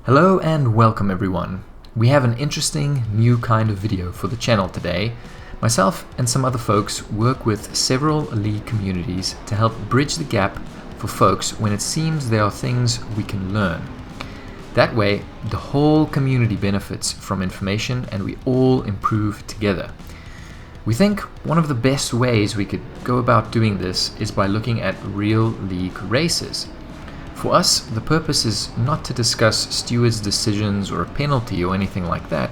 Hello and welcome everyone. We have an interesting new kind of video for the channel today. Myself and some other folks work with several league communities to help bridge the gap for folks when it seems there are things we can learn. That way, the whole community benefits from information and we all improve together. We think one of the best ways we could go about doing this is by looking at real league races. For us, the purpose is not to discuss stewards' decisions or a penalty or anything like that,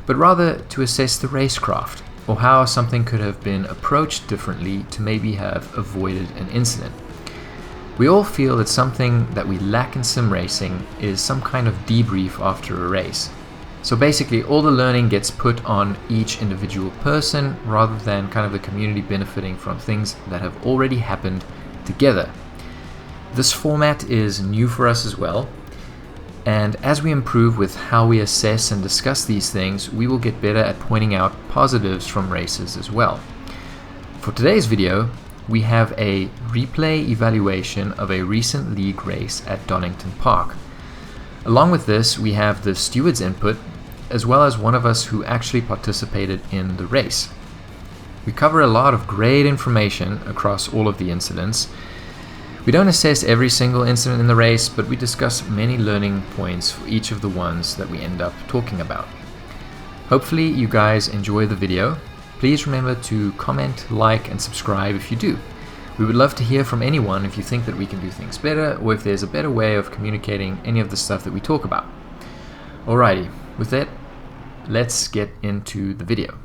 but rather to assess the racecraft, or how something could have been approached differently to maybe have avoided an incident. We all feel that something that we lack in sim racing is some kind of debrief after a race. So basically all the learning gets put on each individual person rather than kind of the community benefiting from things that have already happened together. This format is new for us as well, and as we improve with how we assess and discuss these things, we will get better at pointing out positives from races as well. For today's video, we have a replay evaluation of a recent league race at Donington Park. Along with this, we have the stewards' input, as well as one of us who actually participated in the race. We cover a lot of great information across all of the incidents. We don't assess every single incident in the race, but we discuss many learning points for each of the ones that we end up talking about. Hopefully you guys enjoy the video. Please remember to comment, like, and subscribe if you do. We would love to hear from anyone if you think that we can do things better, or if there's a better way of communicating any of the stuff that we talk about. Alrighty, with that, let's get into the video.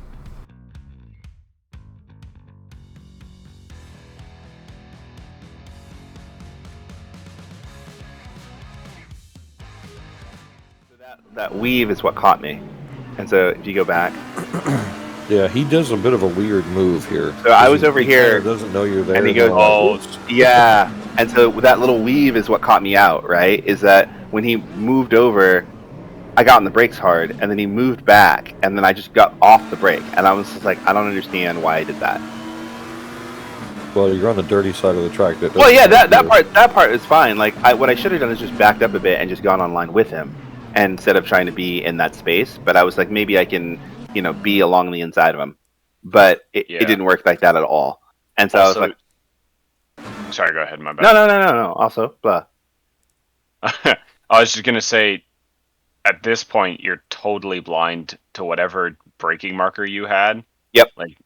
That weave is what caught me. And so if you go back. Yeah, he does a bit of a weird move here. So I was over here. Doesn't know you're there. And he goes, oh, yeah. And so that little weave is what caught me out, right? Is that when he moved over, I got on the brakes hard, and then he moved back, and then I just got off the brake. And I was just like, I don't understand why I did that. Well, you're on the dirty side of the track. Well, yeah, that part is fine. Like, what I should have done is just backed up a bit and just gone online with him, and instead of trying to be in that space. But I was like, maybe I can, be along the inside of him. But it didn't work like that at all. And so also, I was like, sorry, go ahead, my bad. No. Also, blah. I was just gonna say, at this point, you're totally blind to whatever braking marker you had. Yep. Like,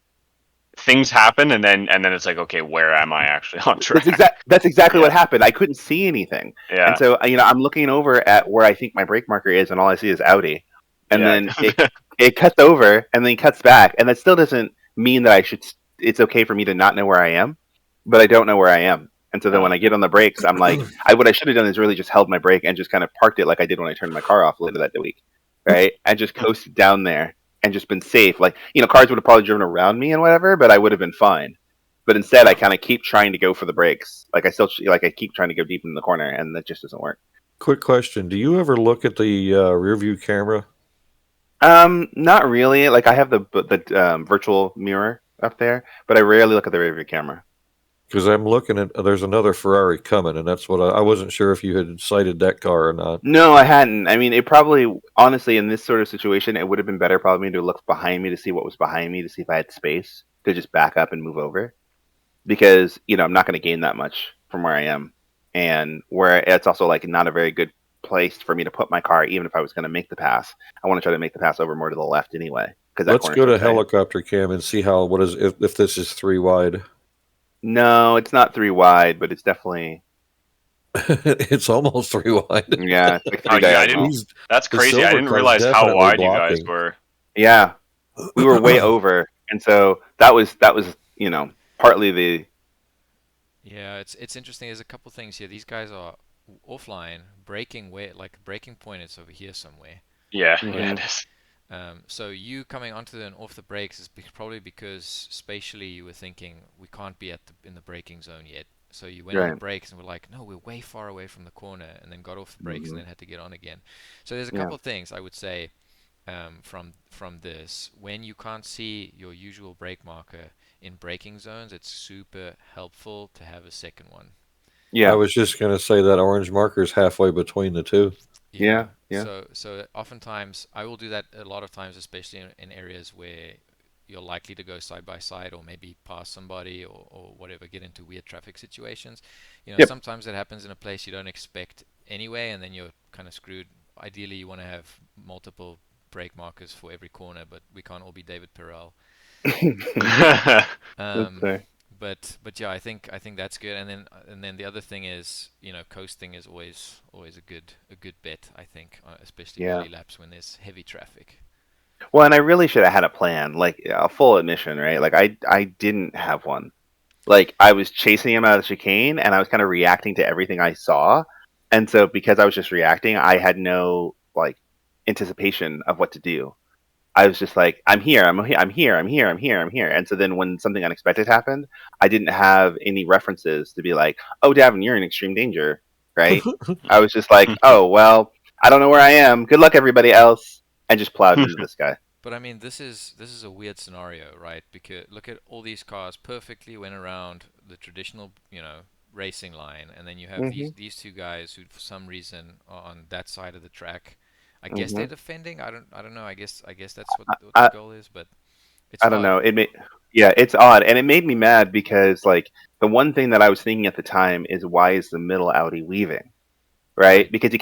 things happen, and then it's like, okay, where am I actually on track? That's exactly what happened. I couldn't see anything. Yeah. And so, I'm looking over at where I think my brake marker is, and all I see is Audi. And then it cuts over, and then cuts back, and that still doesn't mean that it's okay for me to not know where I am, but I don't know where I am. And so then when I get on the brakes, I'm like, what I should have done is really just held my brake and just kind of parked it like I did when I turned my car off later that week, right? And just coasted down there and just been safe. Like, cars would have probably driven around me and whatever, but I would have been fine. But instead, I kind of keep trying to go for the brakes. Like, I keep trying to go deep in the corner, and that just doesn't work. Quick question. Do you ever look at the rear view camera? Not really. Like, I have the virtual mirror up there, but I rarely look at the rear view camera. Because I'm looking at, there's another Ferrari coming, and that's what I wasn't sure if you had sighted that car or not. No, I hadn't. I mean, it probably, honestly, in this sort of situation, it would have been better probably to look behind me to see what was behind me, to see if I had space to just back up and move over. Because, I'm not going to gain that much from where I am. And where it's also, like, not a very good place for me to put my car, even if I was going to make the pass. I want to try to make the pass over more to the left anyway. Let's go to helicopter cam and see if this is 3 wide. No, it's not 3 wide, but it's definitely. It's almost 3 wide. Yeah, it's like that's crazy. I didn't realize how wide you guys were. Yeah, we were way over, and so that was partly the. Yeah, it's interesting. There's a couple things here. These guys are offline, braking braking point is over here somewhere. Yeah, Mm-hmm. yeah, it is. So you coming onto and off the brakes is probably because spatially you were thinking we can't be in the braking zone yet. So you went on the brakes and were like, no, we're way far away from the corner, and then got off the brakes and then had to get on again. So there's a couple of things I would say from this. When you can't see your usual brake marker in braking zones, it's super helpful to have a second one. Yeah, I was just going to say that orange marker is halfway between the two. Yeah. So oftentimes I will do that a lot of times, especially in areas where you're likely to go side by side or maybe pass somebody or whatever, get into weird traffic situations. Yep. Sometimes it happens in a place you don't expect anyway, and then you're kind of screwed. Ideally, you want to have multiple brake markers for every corner, but we can't all be David Perel. That's But yeah, I think that's good. And then the other thing is, coasting is always a good bet. I think, especially Yeah. early laps when there's heavy traffic. Well, and I really should have had a plan, like a full admission, right? Like I didn't have one. Like I was chasing him out of the chicane, and I was kind of reacting to everything I saw, and so because I was just reacting, I had no like anticipation of what to do. I was just like, I'm here, I'm here, I'm here, I'm here, I'm here, I'm here. And so then when something unexpected happened, I didn't have any references to be like, oh, Davin, you're in extreme danger, right? I was just like, oh, well, I don't know where I am. Good luck, everybody else. And just plowed into this guy. But I mean, this is a weird scenario, right? Because look at all these cars perfectly went around the traditional, racing line, and then you have these two guys who, for some reason, are on that side of the track. I guess they're defending. I don't know. I guess that's what the goal is, but it's I don't know. odd. It's odd, and it made me mad because like the one thing that I was thinking at the time is why is the middle Audi weaving, right? Because he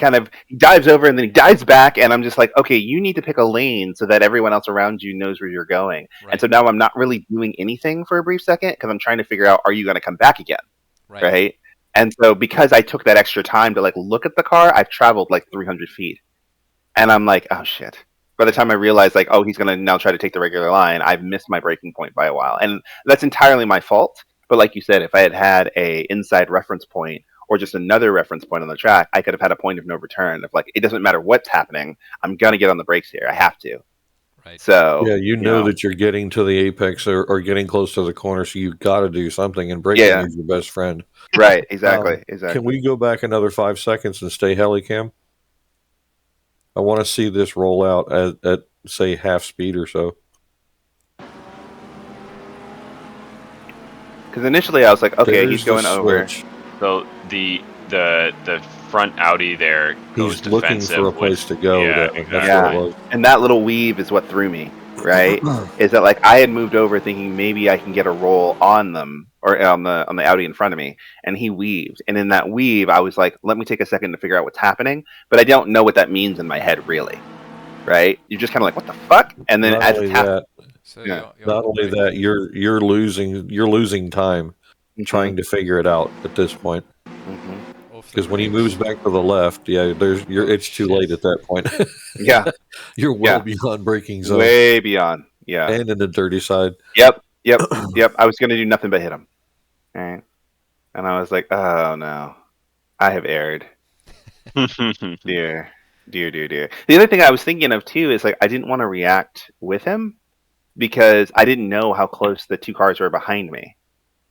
dives over and then he dives back, and I'm just like, okay, you need to pick a lane so that everyone else around you knows where you're going. Right. And so now I'm not really doing anything for a brief second because I'm trying to figure out, are you going to come back again, right? And so because I took that extra time to like look at the car, I've traveled like 300 feet. And I'm like, oh shit. By the time I realize, like, oh, he's going to now try to take the regular line, I've missed my breaking point by a while. And that's entirely my fault. But like you said, if I had had a inside reference point or just another reference point on the track, I could have had a point of no return of like, it doesn't matter what's happening. I'm going to get on the brakes here. I have to. Right. So, yeah, you know that you're getting to the apex or getting close to the corner, so you've got to do something. And braking is your best friend. Right. Exactly. Can we go back another 5 seconds and stay helicam? I want to see this roll out at say half speed or so. Because initially I was like, okay, he's going over. So the front Audi there goes he's looking for a place to go. And that little weave is what threw me, right? Is that like I had moved over thinking maybe I can get a roll on them or on the Audi in front of me, and he weaved. And in that weave, I was like, let me take a second to figure out what's happening, but I don't know what that means in my head really, right? You're just kind of like, what the fuck? And then as it's happening, not only that, you're losing time trying to figure it out at this point. Because when he moves back to the left, it's too late at that point. You're well beyond braking zone, way beyond, and in the dirty side. Yep. I was gonna do nothing but hit him, right? And I was like, oh no, I have erred. Dear. The other thing I was thinking of too is like I didn't want to react with him because I didn't know how close the two cars were behind me.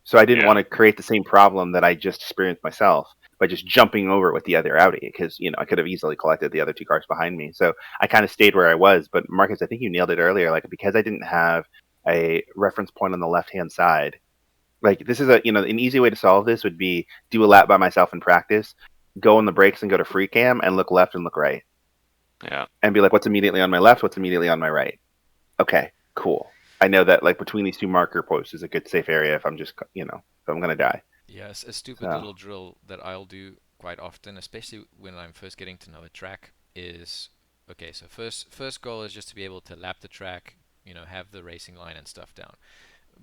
So I didn't want to create the same problem that I just experienced myself by just jumping over with the other Audi because, I could have easily collected the other two cars behind me. So I kind of stayed where I was. But Marcus, I think you nailed it earlier. Like, because I didn't have a reference point on the left-hand side, like this is an easy way to solve this would be do a lap by myself in practice, go on the brakes and go to free cam and look left and look right. Yeah. And be like, what's immediately on my left? What's immediately on my right? Okay, cool. I know that like between these two marker posts is a good safe area if I'm just, if I'm going to die. Yes, a stupid little drill that I'll do quite often, especially when I'm first getting to know a track is, okay, so first goal is just to be able to lap the track, have the racing line and stuff down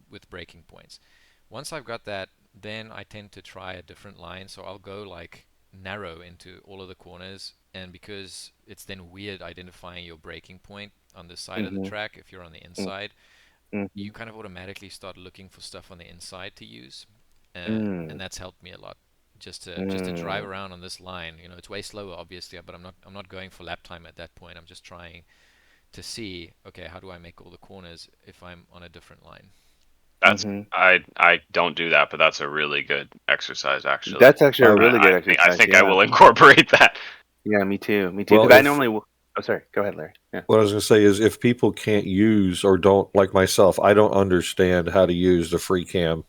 with braking points. Once I've got that, then I tend to try a different line, so I'll go like narrow into all of the corners, and because it's then weird identifying your braking point on the side of the track if you're on the inside, you kind of automatically start looking for stuff on the inside to use, and that's helped me a lot. Just to drive around on this line, it's way slower, obviously, but I'm not going for lap time at that point. I'm just trying to see, okay, how do I make all the corners if I'm on a different line? That's I don't do that, but that's a really good exercise, actually. That's actually a really good exercise. I think I will incorporate that. Yeah, me too. Well, I normally. Oh, sorry. Go ahead, Larry. Yeah. What I was going to say is, if people can't use or don't, like myself, I don't understand how to use the free cam.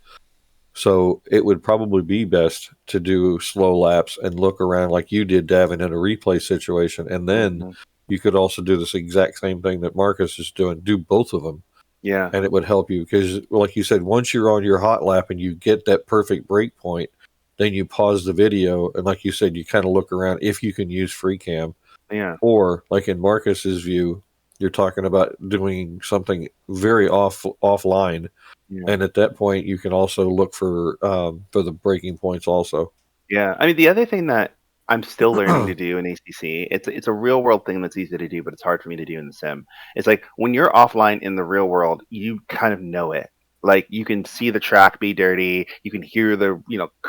So it would probably be best to do slow laps and look around like you did, Davin, in a replay situation. And then you could also do this exact same thing that Marcus is doing, do both of them. Yeah. And it would help you because, like you said, once you're on your hot lap and you get that perfect break point, then you pause the video. And like you said, you kind of look around if you can use free cam. Yeah. Or like in Marcus's view, you're talking about doing something very offline. Yeah. And at that point, you can also look for the breaking points also. Yeah. I mean, the other thing that I'm still learning to do in ACC, it's a real world thing that's easy to do, but it's hard for me to do in the sim. It's like when you're offline in the real world, you kind of know it. Like you can see the track be dirty, you can hear the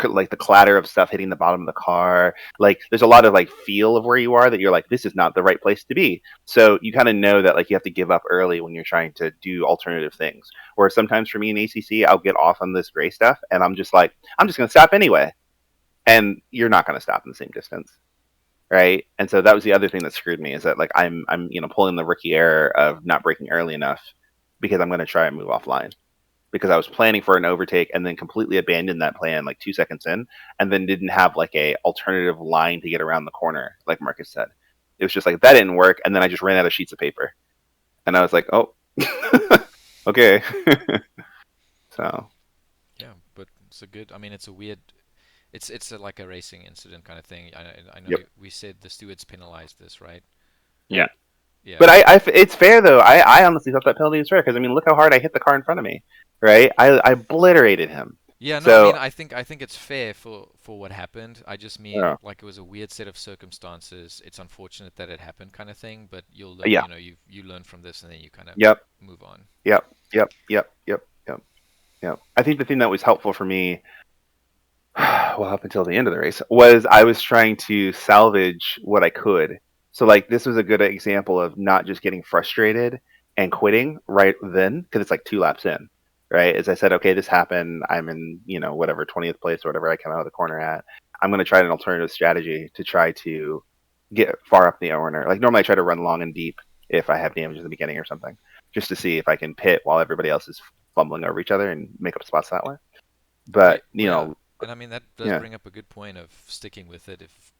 like the clatter of stuff hitting the bottom of the car. Like there's a lot of like feel of where you are that you're like, this is not the right place to be. So you kind of know that like you have to give up early when you're trying to do alternative things. Where sometimes for me in ACC, I'll get off on this gray stuff and I'm just like, I'm just gonna stop anyway. And you're not gonna stop in the same distance. Right. And so that was the other thing that screwed me is that like I'm pulling the rookie error of not braking early enough because I'm gonna try and move offline. Because I was planning for an overtake and then completely abandoned that plan like 2 seconds in and then didn't have like a alternative line to get around the corner, like Marcus said. It was just like, that didn't work. And then I just ran out of sheets of paper. And I was like, oh, okay. So. Yeah, but it's a good, I mean, it's a weird, it's like a racing incident kind of thing. I know we said the stewards penalized this, right? Yeah. Yeah. But it's fair though. I honestly thought that penalty was fair because I mean, look how hard I hit the car in front of me, right? I obliterated him. Yeah, no, so, I mean, I think it's fair for what happened. I just mean like it was a weird set of circumstances. It's unfortunate that it happened, kind of thing. But you'll learn, you learn from this and then you kind of move on. Yep. I think the thing that was helpful for me, well, up until the end of the race, was I was trying to salvage what I could. So, like, this was a good example of not just getting frustrated and quitting right then, because it's like 2 laps in, right? As I said, okay, this happened. I'm in, whatever, 20th place or whatever I came out of the corner at. I'm going to try an alternative strategy to try to get far up the corner. Like, normally I try to run long and deep if I have damage in the beginning or something, just to see if I can pit while everybody else is fumbling over each other and make up spots that way. But, And I mean, that does bring up a good point of sticking with it. If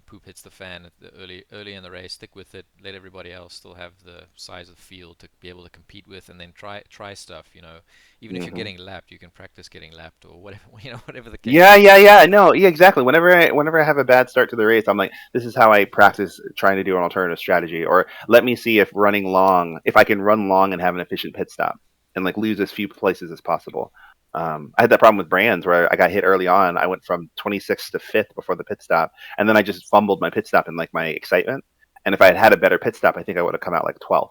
poop hits the fan at the early in the race, stick with it. Let everybody else still have the size of the field to be able to compete with, and then try stuff. Even if you're getting lapped, you can practice getting lapped or whatever. Whatever the case. Yeah. No, yeah, exactly. Whenever I have a bad start to the race, I'm like, this is how I practice trying to do an alternative strategy, or let me see if I can run long and have an efficient pit stop, and like lose as few places as possible. I had that problem with Brands where I got hit early on. I went from 26th to 5th before the pit stop, and then I just fumbled my pit stop in like my excitement. And if I had had a better pit stop, I think I would have come out like 12th.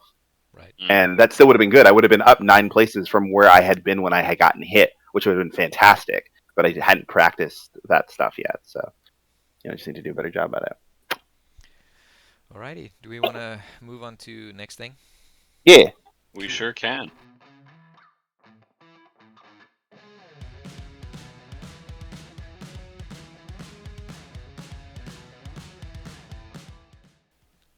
Right. And that still would have been good. I would have been up 9 places from where I had been when I had gotten hit, which would have been fantastic. But I hadn't practiced that stuff yet, so I just need to do a better job at it. Alrighty. Do we want to move on to next thing? Yeah, we sure can.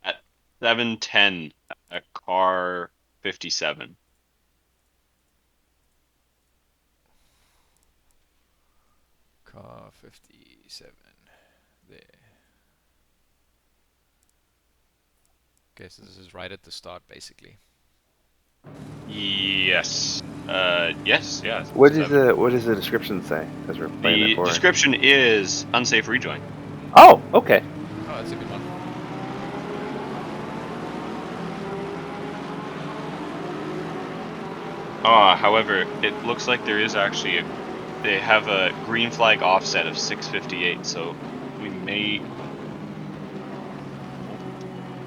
At 7:10, a car 57. Car 57. There. Okay, so this is right at the start, basically. Yes. Yes. Yeah. What does the description say? Because we're playing it for. The description is unsafe rejoin. Oh, okay. Oh, that's a good one. However, it looks like there is actually they have a green flag offset of 658, so we may.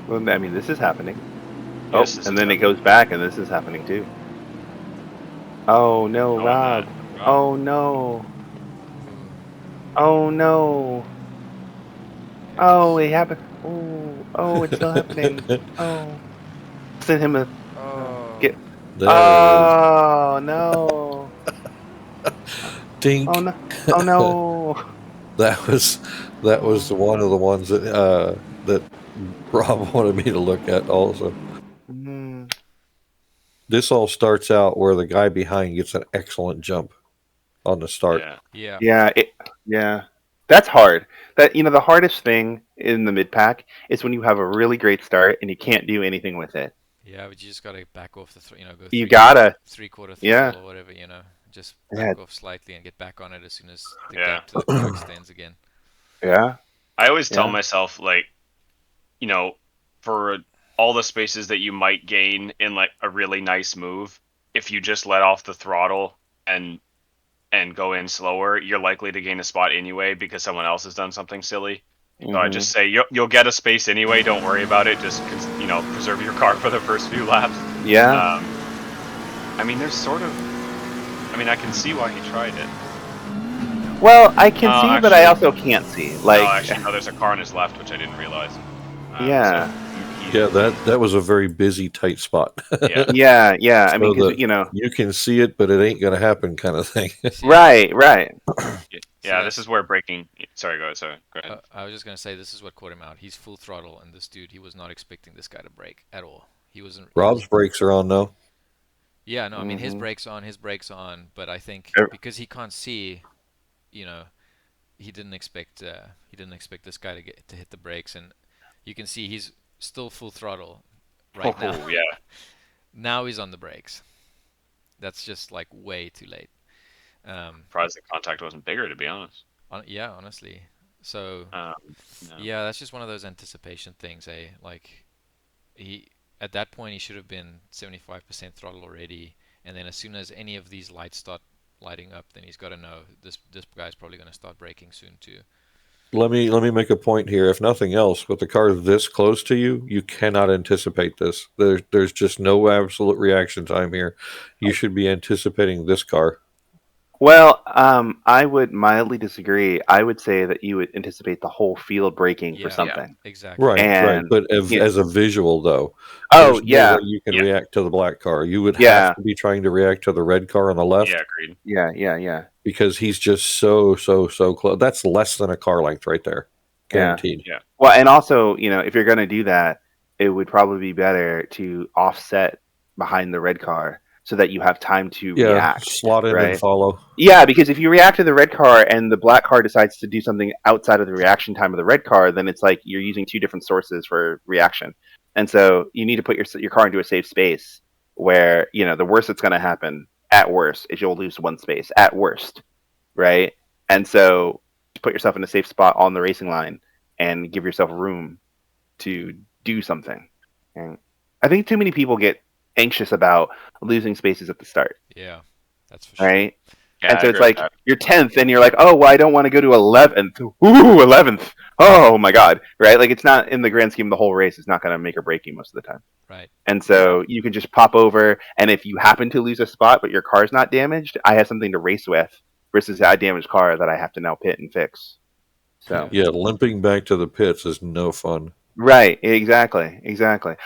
Well, I mean, this is happening. Yes, and then it goes back, and this is happening too. Oh no, Rob! Oh no! Oh no! Oh, it happened! Oh, it's still happening! Oh, send him a get. Oh no! Dink. Oh no! Oh no! That was one of the ones that Rob wanted me to look at also. This all starts out where the guy behind gets an excellent jump. on the start. Yeah. That's hard. That the hardest thing in the mid pack is when you have a really great start and you can't do anything with it. Yeah, but you just gotta back off the go You gotta. three-quarter Yeah. throttle or whatever, just back off slightly and get back on it as soon as the gap to the car extends again. Yeah. I always tell myself, like, for all the spaces that you might gain in like a really nice move, if you just let off the throttle and go in slower, you're likely to gain a spot anyway because someone else has done something silly. So I just say you'll get a space anyway. Don't worry about it. Just preserve your car for the first few laps. Yeah. I mean, there's sort of. I mean, I can see why he tried it. Well, I can see, but I also can't see. Like, no, there's a car on his left, which I didn't realize. Yeah. Yeah, that was a very busy, tight spot. Yeah. So I mean, because you can see it, but it ain't gonna happen, kind of thing. Right. Yeah, this is where braking. Sorry, go ahead. I was just gonna say this is what caught him out. He's full throttle, and this dude, he was not expecting this guy to brake at all. He wasn't. Rob's brakes are on though. Yeah, no, I mean his brakes on, but I think because he can't see, he didn't expect this guy to hit the brakes, and you can see he's still full throttle right now. Yeah. Now he's on the brakes. That's just like way too late. Surprised the contact wasn't bigger, to be honest. Yeah, honestly. So no. Yeah, that's just one of those anticipation things. Like he at that point he should have been 75% throttle already, and then as soon as any of these lights start lighting up, then he's got to know this guy's probably going to start braking soon too. Let me make a point here. If nothing else, with the car this close to you, you cannot anticipate this. There's just no absolute reaction time here. You should be anticipating this car. Well, I would mildly disagree. I would say that you would anticipate the whole field braking for something. Yeah, exactly. Right. But as a visual, though, no way you can react to the black car. You would have to be trying to react to the red car on the left. Yeah, agreed. Yeah. Because he's just so close. That's less than a car length right there, guaranteed. Yeah. Well, and also, if you're going to do that, it would probably be better to offset behind the red car, so that you have time to react. Slot in and follow. Yeah, because if you react to the red car and the black car decides to do something outside of the reaction time of the red car, then it's like you're using two different sources for reaction. And so you need to put your car into a safe space where, the worst that's going to happen, at worst, is you'll lose one space, at worst, right? And so put yourself in a safe spot on the racing line and give yourself room to do something. And I think too many people get anxious about losing spaces at the start. Yeah, that's for sure. Right? Yeah, and so it's like you're 10th and you're like, oh, well, I don't want to go to 11th. Ooh, 11th. Oh my God. Right? Like, it's not, in the grand scheme of the whole race, it's not going to make or break you most of the time. Right. And so you can just pop over, and if you happen to lose a spot but your car's not damaged, I have something to race with versus a damaged car that I have to now pit and fix. So yeah, limping back to the pits is no fun. Right, exactly.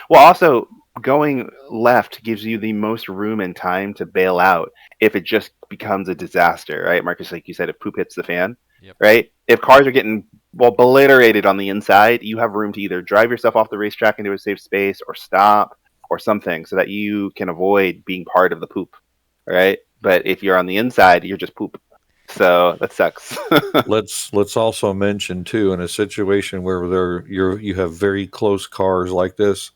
Well, also, going left gives you the most room and time to bail out if it just becomes a disaster, right, Marcus? Like you said, if poop hits the fan, right? If cars are getting obliterated on the inside, you have room to either drive yourself off the racetrack into a safe space or stop or something so that you can avoid being part of the poop, right? But if you're on the inside, you're just poop. So that sucks. Let's also mention too, in a situation where you have very close cars like this,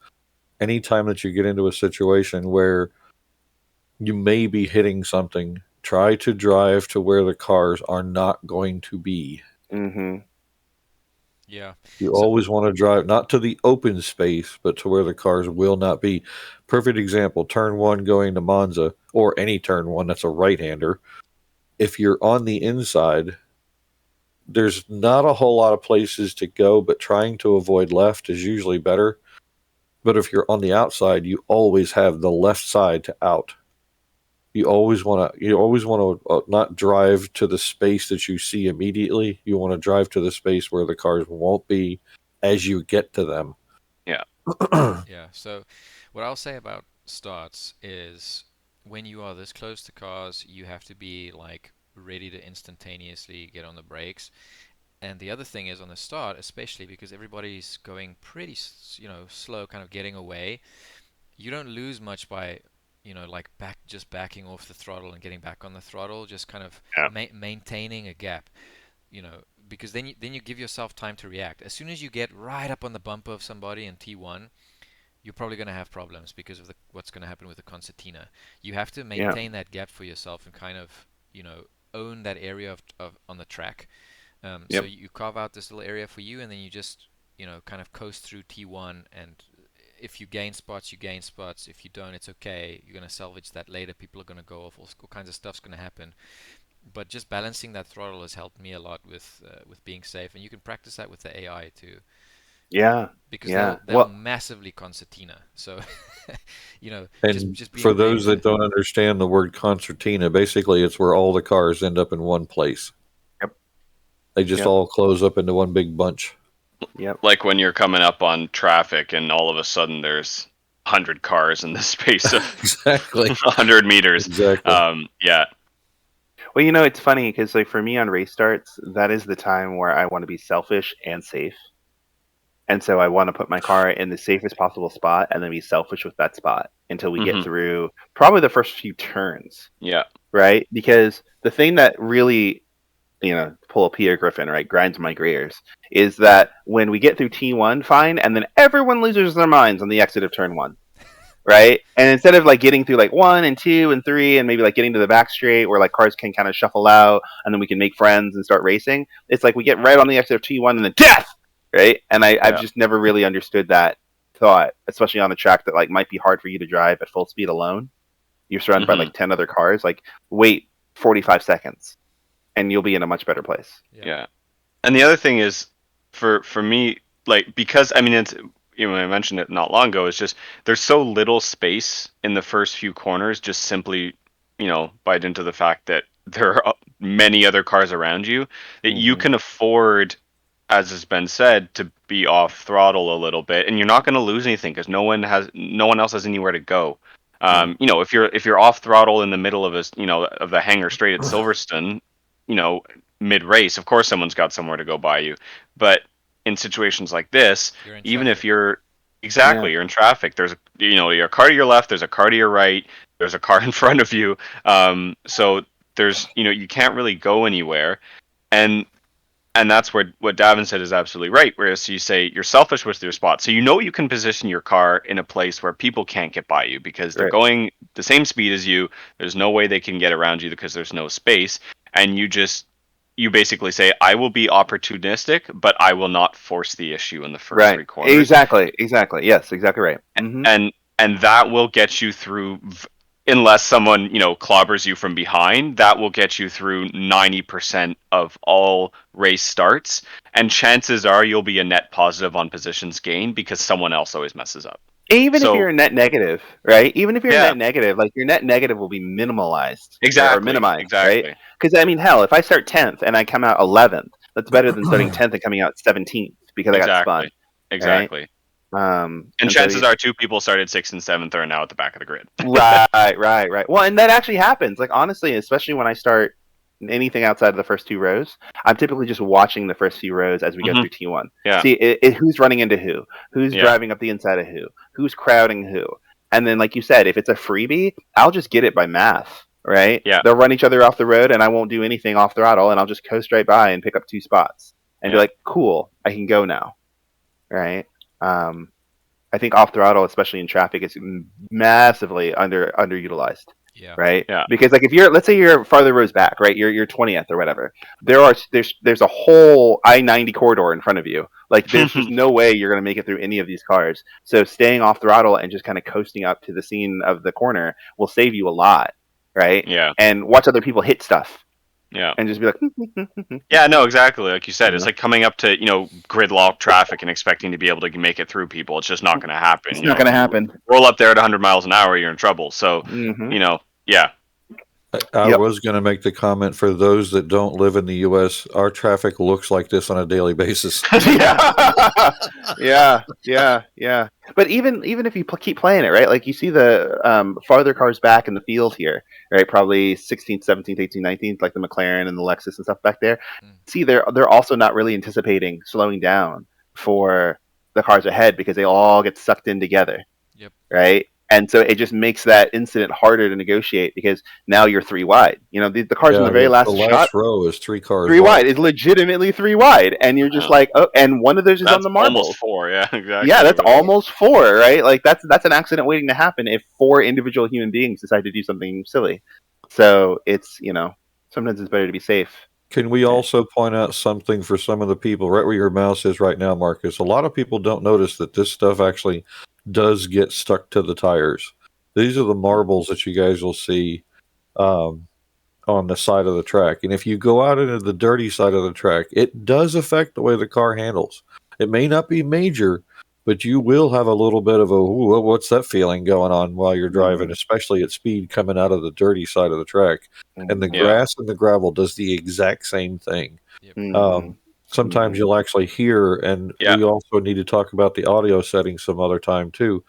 anytime that you get into a situation where you may be hitting something, try to drive to where the cars are not going to be. Mm-hmm. Yeah. You always want to drive not to the open space, but to where the cars will not be. Perfect example, turn one going to Monza, or any turn one that's a right-hander. If you're on the inside, there's not a whole lot of places to go, but trying to avoid left is usually better. But if you're on the outside, you always have the left side to out. You always want to not drive to the space that you see immediately. You want to drive to the space where the cars won't be as you get to them. Yeah. Yeah. So what I'll say about starts is when you are this close to cars, you have to be like ready to instantaneously get on the brakes. And the other thing is on the start, especially because everybody's going pretty, slow, kind of getting away. You don't lose much by like just backing off the throttle and getting back on the throttle, just kind of maintaining a gap, because then you give yourself time to react. As soon as you get right up on the bumper of somebody in T1, you're probably going to have problems because of what's going to happen with the concertina. You have to maintain that gap for yourself and kind of, own that area of on the track. So you carve out this little area for you, and then you just, kind of coast through T1. And if you gain spots, you gain spots. If you don't, it's okay. You're going to salvage that later. People are going to go off. All kinds of stuff's going to happen. But just balancing that throttle has helped me a lot with being safe. And you can practice that with the AI too. Yeah. Because they'll massively concertina. So, and just being for those that don't understand the word concertina, basically it's where all the cars end up in one place. Yep. They just all close up into one big bunch. Yep. Like when you're coming up on traffic and all of a sudden there's 100 cars in the space of exactly 100 meters. Exactly. Yeah. Well, it's funny because like for me on race starts, that is the time where I want to be selfish and safe. And so I want to put my car in the safest possible spot and then be selfish with that spot until we get through probably the first few turns. Yeah. Right? Because the thing that really, pull a Peter Griffin, right, grinds my gears, is that when we get through T1, fine, and then everyone loses their minds on the exit of turn 1. Right? And instead of like getting through like 1 and 2 and 3 and maybe like getting to the back straight where like cars can kind of shuffle out and then we can make friends and start racing, it's like we get right on the exit of T1 and then death! Right? And I've just never really understood that thought, especially on a track that like might be hard for you to drive at full speed alone. You're surrounded by like 10 other cars. Like, wait 45 seconds and you'll be in a much better place. Yeah. And the other thing is for me, like, because I mean, it's, I mentioned it not long ago, it's just there's so little space in the first few corners, just simply, by dint of the fact that there are many other cars around you, that you can afford, as has been said, to be off throttle a little bit, and you're not going to lose anything because no one else has anywhere to go. If you're off throttle in the middle of of the hangar straight at Silverstone, mid race, of course someone's got somewhere to go by you. But in situations like this, even if you're you're in traffic, there's a car to your left, there's a car to your right, there's a car in front of you. So there's you can't really go anywhere, and that's where what Davin said is absolutely right. Whereas you say you're selfish with your spot, so you can position your car in a place where people can't get by you because they're going the same speed as you. There's no way they can get around you because there's no space, and you basically say, I will be opportunistic, but I will not force the issue in the first 3 corners. Exactly. Yes, exactly right. And that will get you through. Unless someone, clobbers you from behind, that will get you through 90% of all race starts. And chances are you'll be a net positive on positions gained because someone else always messes up. Even if you're a net negative, right? Even if you're a net negative, like your net negative will be minimalized. Or minimized, right? Because, I mean, hell, if I start 10th and I come out 11th, that's better than starting 10th and coming out 17th because I got spun. Exactly. Right? And chances are 2 people started 6th and 7th are now at the back of the grid. Right. Well, and that actually happens. Like, honestly, especially when I start anything outside of the first 2 rows, I'm typically just watching the first few rows as we go through T1. Yeah. See who's running into who's driving up the inside of who's crowding who. And then, like you said, if it's a freebie, I'll just get it by math, right? Yeah. They'll run each other off the road and I won't do anything off throttle and I'll just coast right by and pick up 2 spots and be like, cool, I can go now, right? I think off throttle, especially in traffic, is massively underutilized. Yeah. Right. Yeah. Because like if let's say you're farther rows back, right? You're 20th or whatever. There's a whole I-90 corridor in front of you. Like there's just no way you're gonna make it through any of these cars. So staying off throttle and just kind of coasting up to the scene of the corner will save you a lot, right? Yeah. And watch other people hit stuff. Yeah. And just be like, yeah, no, exactly. Like you said, it's like coming up to, gridlock traffic and expecting to be able to make it through people. It's just not going to happen. It's not going to happen. Roll up there at 100 miles an hour, you're in trouble. So, yeah. I was going to make the comment for those that don't live in the U.S., our traffic looks like this on a daily basis. Yeah. But even if you keep playing it, right? Like you see the farther cars back in the field here, right? Probably 16th, 17th, 18th, 19th, like the McLaren and the Lexus and stuff back there. See, they're also not really anticipating slowing down for the cars ahead because they all get sucked in together. Yep. Right? And so it just makes that incident harder to negotiate because now you're 3 wide. The cars in the very last shot, row is 3 cars 3 wide. It's legitimately 3 wide, and you're just like, oh, and one of those is on the marbles. Almost 4, yeah, exactly. Yeah, that's almost 4, right? Like that's an accident waiting to happen if 4 individual human beings decide to do something silly. So it's sometimes it's better to be safe. Can we also point out something for some of the people right where your mouse is right now, Marcus? A lot of people don't notice that this stuff actually does get stuck to the tires. These are the marbles that you guys will see on the side of the track. And if you go out into the dirty side of the track, it does affect the way the car handles. It may not be major, but you will have a little bit of a, ooh, what's that feeling going on while you're driving, especially at speed coming out of the dirty side of the track. And the grass and the gravel does the exact same thing. Sometimes you'll actually hear, and we also need to talk about the audio settings some other time too.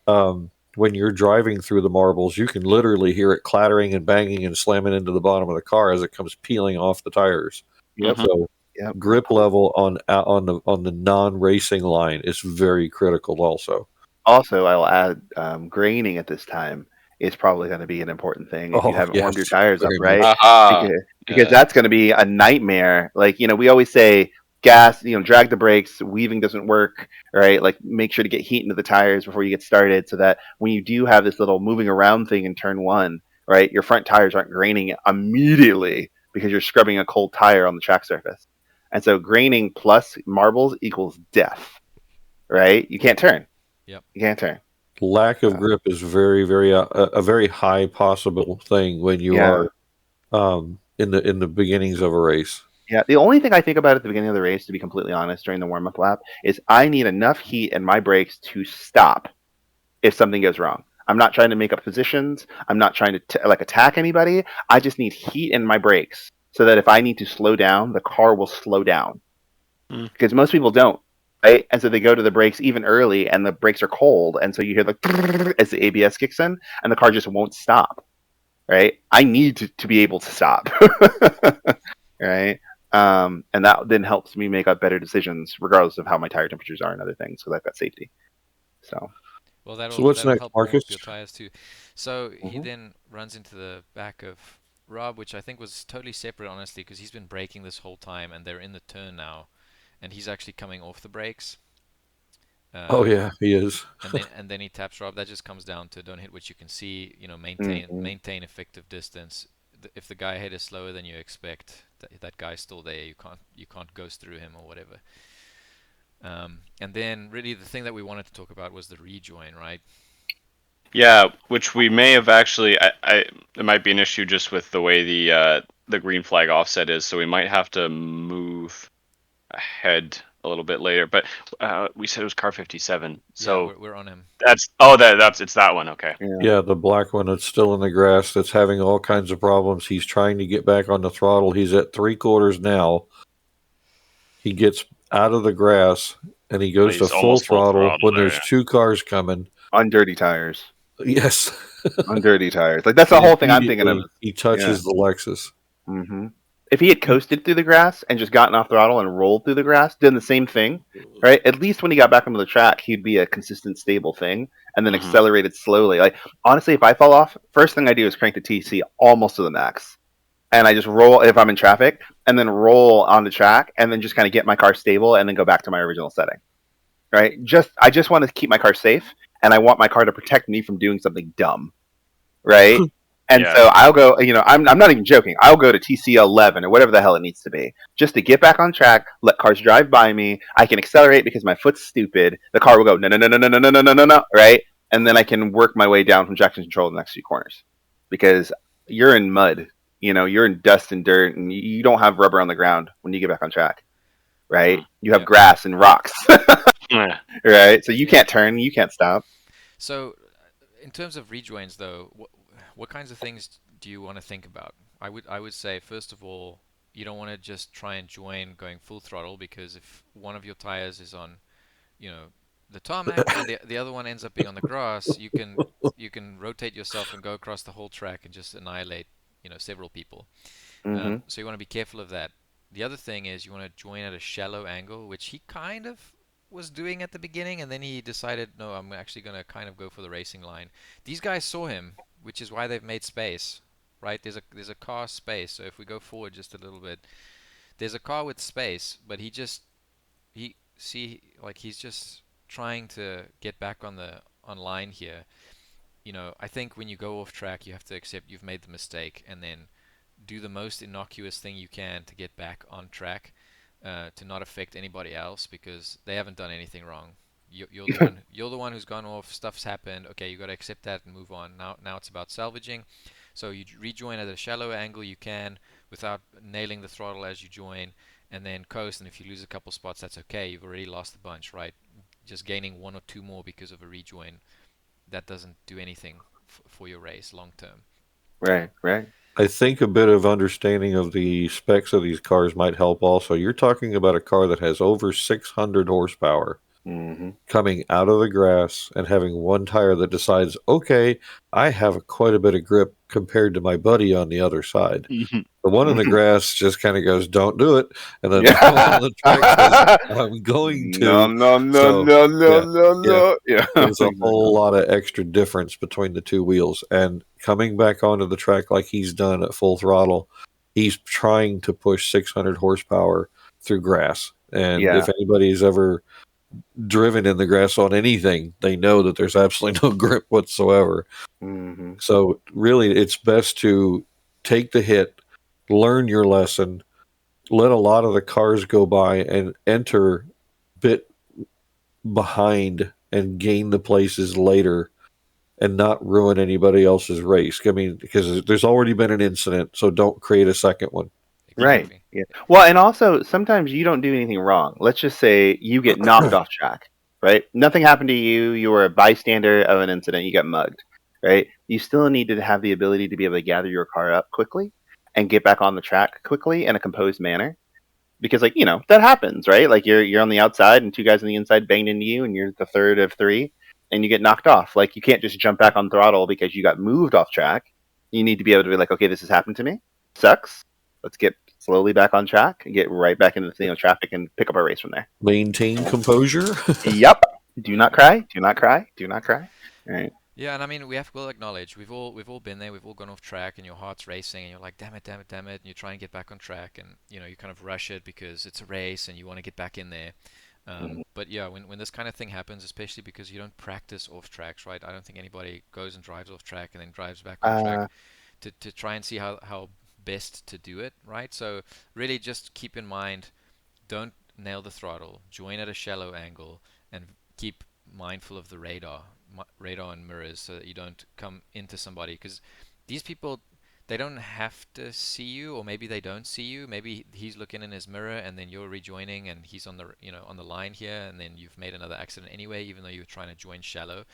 When you're driving through the marbles, you can literally hear it clattering and banging and slamming into the bottom of the car as it comes peeling off the tires. So grip level on the non-racing line is very critical also. Also, I'll add graining at this time is probably going to be an important thing if you haven't warmed your tires up, right? Because that's going to be a nightmare. Like, we always say gas, drag the brakes, weaving doesn't work, right? Like, make sure to get heat into the tires before you get started so that when you do have this little moving around thing in turn 1, right, your front tires aren't graining immediately because you're scrubbing a cold tire on the track surface. And so graining plus marbles equals death, right? You can't turn. You can't turn. Lack of grip is very, very a very high possible thing when you are in the beginnings of a race. Yeah, the only thing I think about at the beginning of the race, to be completely honest, during the warm-up lap, is I need enough heat in my brakes to stop if something goes wrong. I'm not trying to make up positions. I'm not trying to attack anybody. I just need heat in my brakes so that if I need to slow down, the car will slow down. Because most people don't. Right, and so they go to the brakes even early, and the brakes are cold, and so you hear as the ABS kicks in, and the car just won't stop. Right, I need to be able to stop. Right, and that then helps me make up better decisions, regardless of how my tire temperatures are and other things, because I've got safety. So what's next, help Marcus? Your tires too. So he then runs into the back of Rob, which I think was totally separate, honestly, because he's been braking this whole time, and they're in the turn now. And he's actually coming off the brakes. He is. and then he taps Rob. That just comes down to don't hit what you can see. Maintain effective distance. If the guy ahead is slower than you expect, that guy's still there. You can't ghost through him or whatever. And then really the thing that we wanted to talk about was the rejoin, right? Yeah, which we may have actually. It might be an issue just with the way the green flag offset is, so we might have to move ahead a little bit later, but we said it was car 57, so we're on him. It's that one. Okay. Yeah, the black one that's still in the grass, that's having all kinds of problems. He's trying to get back on the throttle. He's at 3/4 now. He gets out of the grass and he goes to full throttle when there's 2 cars coming on dirty tires. Yes. On dirty tires. Like, that's the whole thing I'm thinking of. He touches the Lexus. If he had coasted through the grass and just gotten off throttle and rolled through the grass, done the same thing, right? At least when he got back onto the track, he'd be a consistent, stable thing, and then accelerated slowly. Like, honestly, if I fall off, first thing I do is crank the TC almost to the max, and I just roll if I'm in traffic, and then roll on the track, and then just kind of get my car stable, and then go back to my original setting, right? I just want to keep my car safe, and I want my car to protect me from doing something dumb, right? And so I'll go, I'm not even joking. I'll go to TC 11 or whatever the hell it needs to be just to get back on track, let cars drive by me. I can accelerate because my foot's stupid. The car will go, no, right? And then I can work my way down from traction control in the next few corners because you're in mud, you're in dust and dirt, and you don't have rubber on the ground when you get back on track, right? You have grass and rocks, right? So you can't turn, you can't stop. So in terms of rejoins, though, what kinds of things do you want to think about? I would say, first of all, you don't want to just try and join going full throttle, because if one of your tires is on, the tarmac and the other one ends up being on the grass, you can rotate yourself and go across the whole track and just annihilate, several people. So you want to be careful of that. The other thing is you want to join at a shallow angle, which he kind of was doing at the beginning, and then he decided, no, I'm actually going to kind of go for the racing line. These guys saw him, which is why they've made space, right? There's a car space. So if we go forward just a little bit, there's a car with space, but he's just trying to get back on line here. I think when you go off track, you have to accept you've made the mistake and then do the most innocuous thing you can to get back on track, to not affect anybody else because they haven't done anything wrong. You're the one who's gone off. Stuff's happened. Okay, you got to accept that and move on. Now it's about salvaging. So you rejoin at a shallow angle you can without nailing the throttle as you join, and then coast. And if you lose a couple spots, that's okay. You've already lost a bunch, right? Just gaining 1 or 2 more because of a rejoin, that doesn't do anything for your race long term. Right. I think a bit of understanding of the specs of these cars might help also. You're talking about a car that has over 600 horsepower coming out of the grass and having one tire that decides, okay, I have quite a bit of grip compared to my buddy on the other side. The one in the grass just kind of goes, don't do it. And then the one on the track says, I'm going to. No. Yeah. There's a whole lot of extra difference between the two wheels. And coming back onto the track like he's done at full throttle, he's trying to push 600 horsepower through grass. And if anybody's ever driven in the grass on anything, they know that there's absolutely no grip whatsoever. So really, it's best to take the hit, learn your lesson, let a lot of the cars go by and enter bit behind and gain the places later and not ruin anybody else's race. I mean, because there's already been an incident, so don't create a second one. Right. Yeah. Well, and also sometimes you don't do anything wrong. Let's just say you get knocked off track, right? Nothing happened to you. You were a bystander of an incident. You got mugged, right? You still need to have the ability to be able to gather your car up quickly and get back on the track quickly in a composed manner. Because, like, that happens, right? Like you're on the outside and 2 guys on the inside banged into you and you're the third of 3 and you get knocked off. Like, you can't just jump back on throttle because you got moved off track. You need to be able to be like, okay, this has happened to me. Sucks. Let's get slowly back on track and get right back into the traffic and pick up our race from there. Maintain composure. Yep. Do not cry. Do not cry. Do not cry. All right. Yeah, and I mean, we'll acknowledge we've all been there. We've all gone off track, and your heart's racing, and you're like, damn it, and you try and get back on track, and you kind of rush it because it's a race and you want to get back in there. But yeah, when this kind of thing happens, especially because you don't practice off tracks, right? I don't think anybody goes and drives off track and then drives back on track to try and see how best to do it, right? So really just keep in mind, don't nail the throttle, join at a shallow angle, and keep mindful of the radar and mirrors so that you don't come into somebody, because these people, they don't have to see you, or maybe they don't see you. Maybe he's looking in his mirror and then you're rejoining and he's on the line here, and then you've made another accident anyway, even though you were trying to join shallow.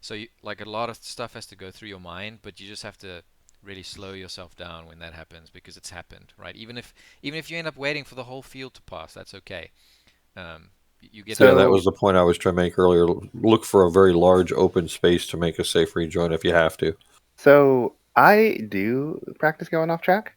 So like a lot of stuff has to go through your mind, but you just have to really slow yourself down when that happens, because it's happened, right? Even if you end up waiting for the whole field to pass, that's okay. That was the point I was trying to make earlier. Look for a very large open space to make a safe rejoin if you have to. So I do practice going off track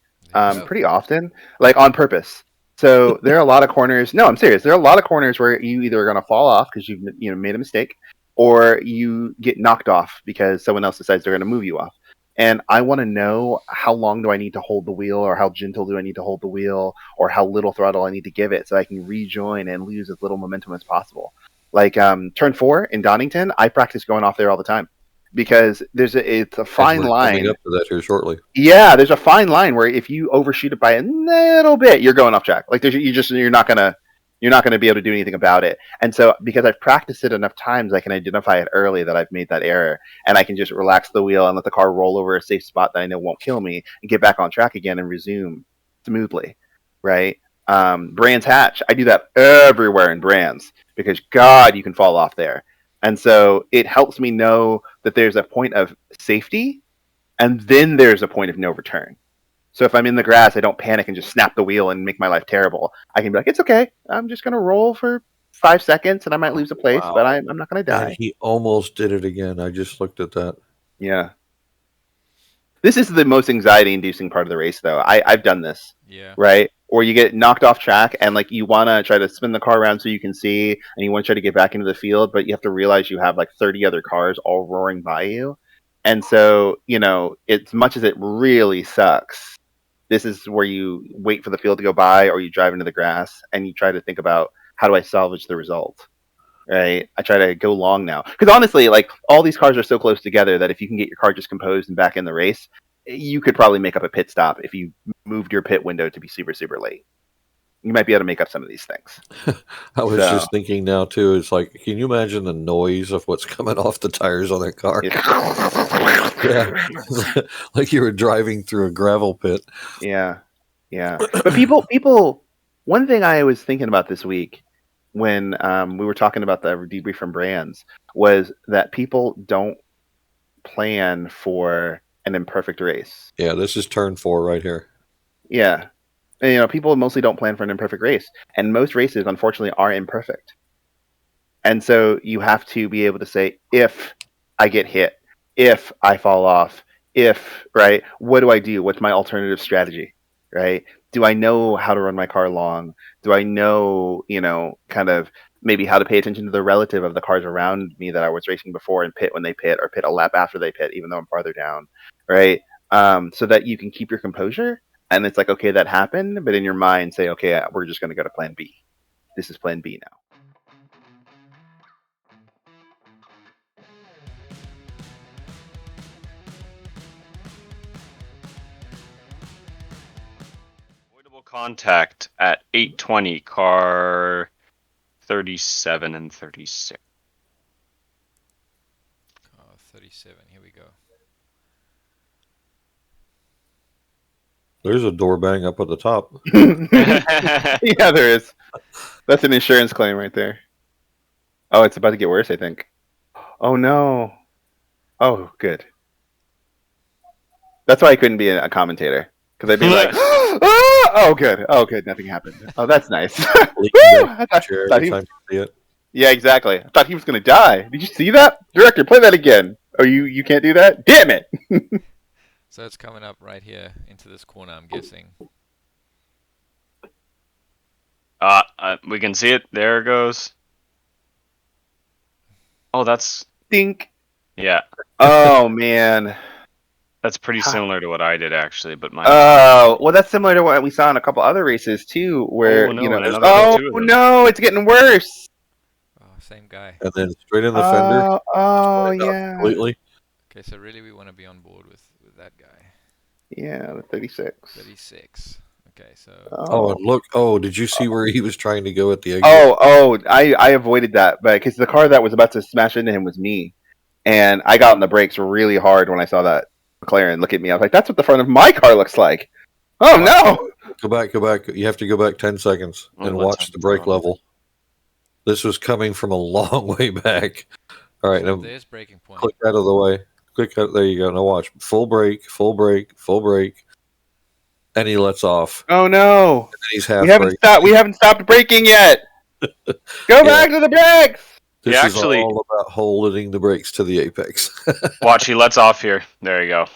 pretty often, like on purpose. So there are a lot of corners. No, I'm serious. There are a lot of corners where you either are going to fall off because you've made a mistake, or you get knocked off because someone else decides they're going to move you off. And I want to know how long do I need to hold the wheel, or how gentle do I need to hold the wheel, or how little throttle I need to give it so I can rejoin and lose as little momentum as possible. Like turn 4 in Donington, I practice going off there all the time because it's a fine line. Coming up to that here shortly. Yeah, there's a fine line where if you overshoot it by a little bit, you're going off track. Like you're not gonna be able to do anything about it. And so because I've practiced it enough times, I can identify it early that I've made that error, and I can just relax the wheel and let the car roll over a safe spot that I know won't kill me and get back on track again and resume smoothly, right? Brands Hatch, I do that everywhere in Brands because God, you can fall off there. And so it helps me know that there's a point of safety and then there's a point of no return. So if I'm in the grass, I don't panic and just snap the wheel and make my life terrible. I can be like, it's okay. I'm just going to roll for 5 seconds and I might lose a place, but I'm not going to die. And he almost did it again. I just looked at that. Yeah. This is the most anxiety-inducing part of the race, though. I've done this, right? or you get knocked off track and like you want to try to spin the car around so you can see, and you want to try to get back into the field, but you have to realize you have like 30 other cars all roaring by you. And so, as much as it really sucks, this is where you wait for the field to go by, or you drive into the grass and you try to think about, how do I salvage the result? Right? I try to go long now. Because honestly, like, all these cars are so close together that if you can get your car just composed and back in the race, you could probably make up a pit stop if you moved your pit window to be super, super late. You might be able to make up some of these things. I was just thinking now, too, it's like, can you imagine the noise of what's coming off the tires on that car? Yeah. Like you were driving through a gravel pit. Yeah. But people, one thing I was thinking about this week when we were talking about the debrief from brands was that people don't plan for an imperfect race. Yeah, this is turn 4 right here. Yeah. And, people mostly don't plan for an imperfect race. And most races, unfortunately, are imperfect. And so you have to be able to say, if I get hit, if I fall off, right, what do I do? What's my alternative strategy, right? Do I know how to run my car long? Do I know, kind of maybe how to pay attention to the relative of the cars around me that I was racing before and pit when they pit, or pit a lap after they pit, even though I'm farther down, right? So that you can keep your composure. And it's like, okay, that happened, but in your mind say, okay, we're just going to go to plan B. This is plan B now. Avoidable contact at 820, car 37 and 36. 37, here we go. There's a door bang up at the top. Yeah, there is. That's an insurance claim right there. Oh, it's about to get worse, I think. Oh, no. Oh, good. That's why I couldn't be a commentator. Because I'd be like, oh, good. Oh, good. Nothing happened. Oh, that's nice. Yeah, exactly. I thought he was going to die. Did you see that? Director, play that again. Oh, you can't do that? Damn it. So it's coming up right here into this corner, I'm guessing. We can see it. There it goes. Oh, that's... Dink. Yeah. Oh, man. That's pretty similar to what I did, actually, but mine... Oh, well, that's similar to what we saw in a couple other races, too, where, no, it's getting worse. Oh, same guy. And then straight in the fender. Oh, yeah. Completely. Okay, so really we want to be on board with that guy. Yeah, the 36. 36. Okay, so... Oh, and look. Oh, did you see where he was trying to go at the exit? I avoided that, but because the car that was about to smash into him was me. And I got on the brakes really hard when I saw that McLaren look at me. I was like, that's what the front of my car looks like. Oh, no! Go back. You have to go back 10 seconds and watch the brake level. This was coming from a long way back. All right, so now there's braking point. Click out of the way. There you go. Now watch. Full brake. And he lets off. Oh, no. And he's half we haven't stopped braking yet. Go back to the brakes. This is all about holding the brakes to the apex. Watch, he lets off here. There you go.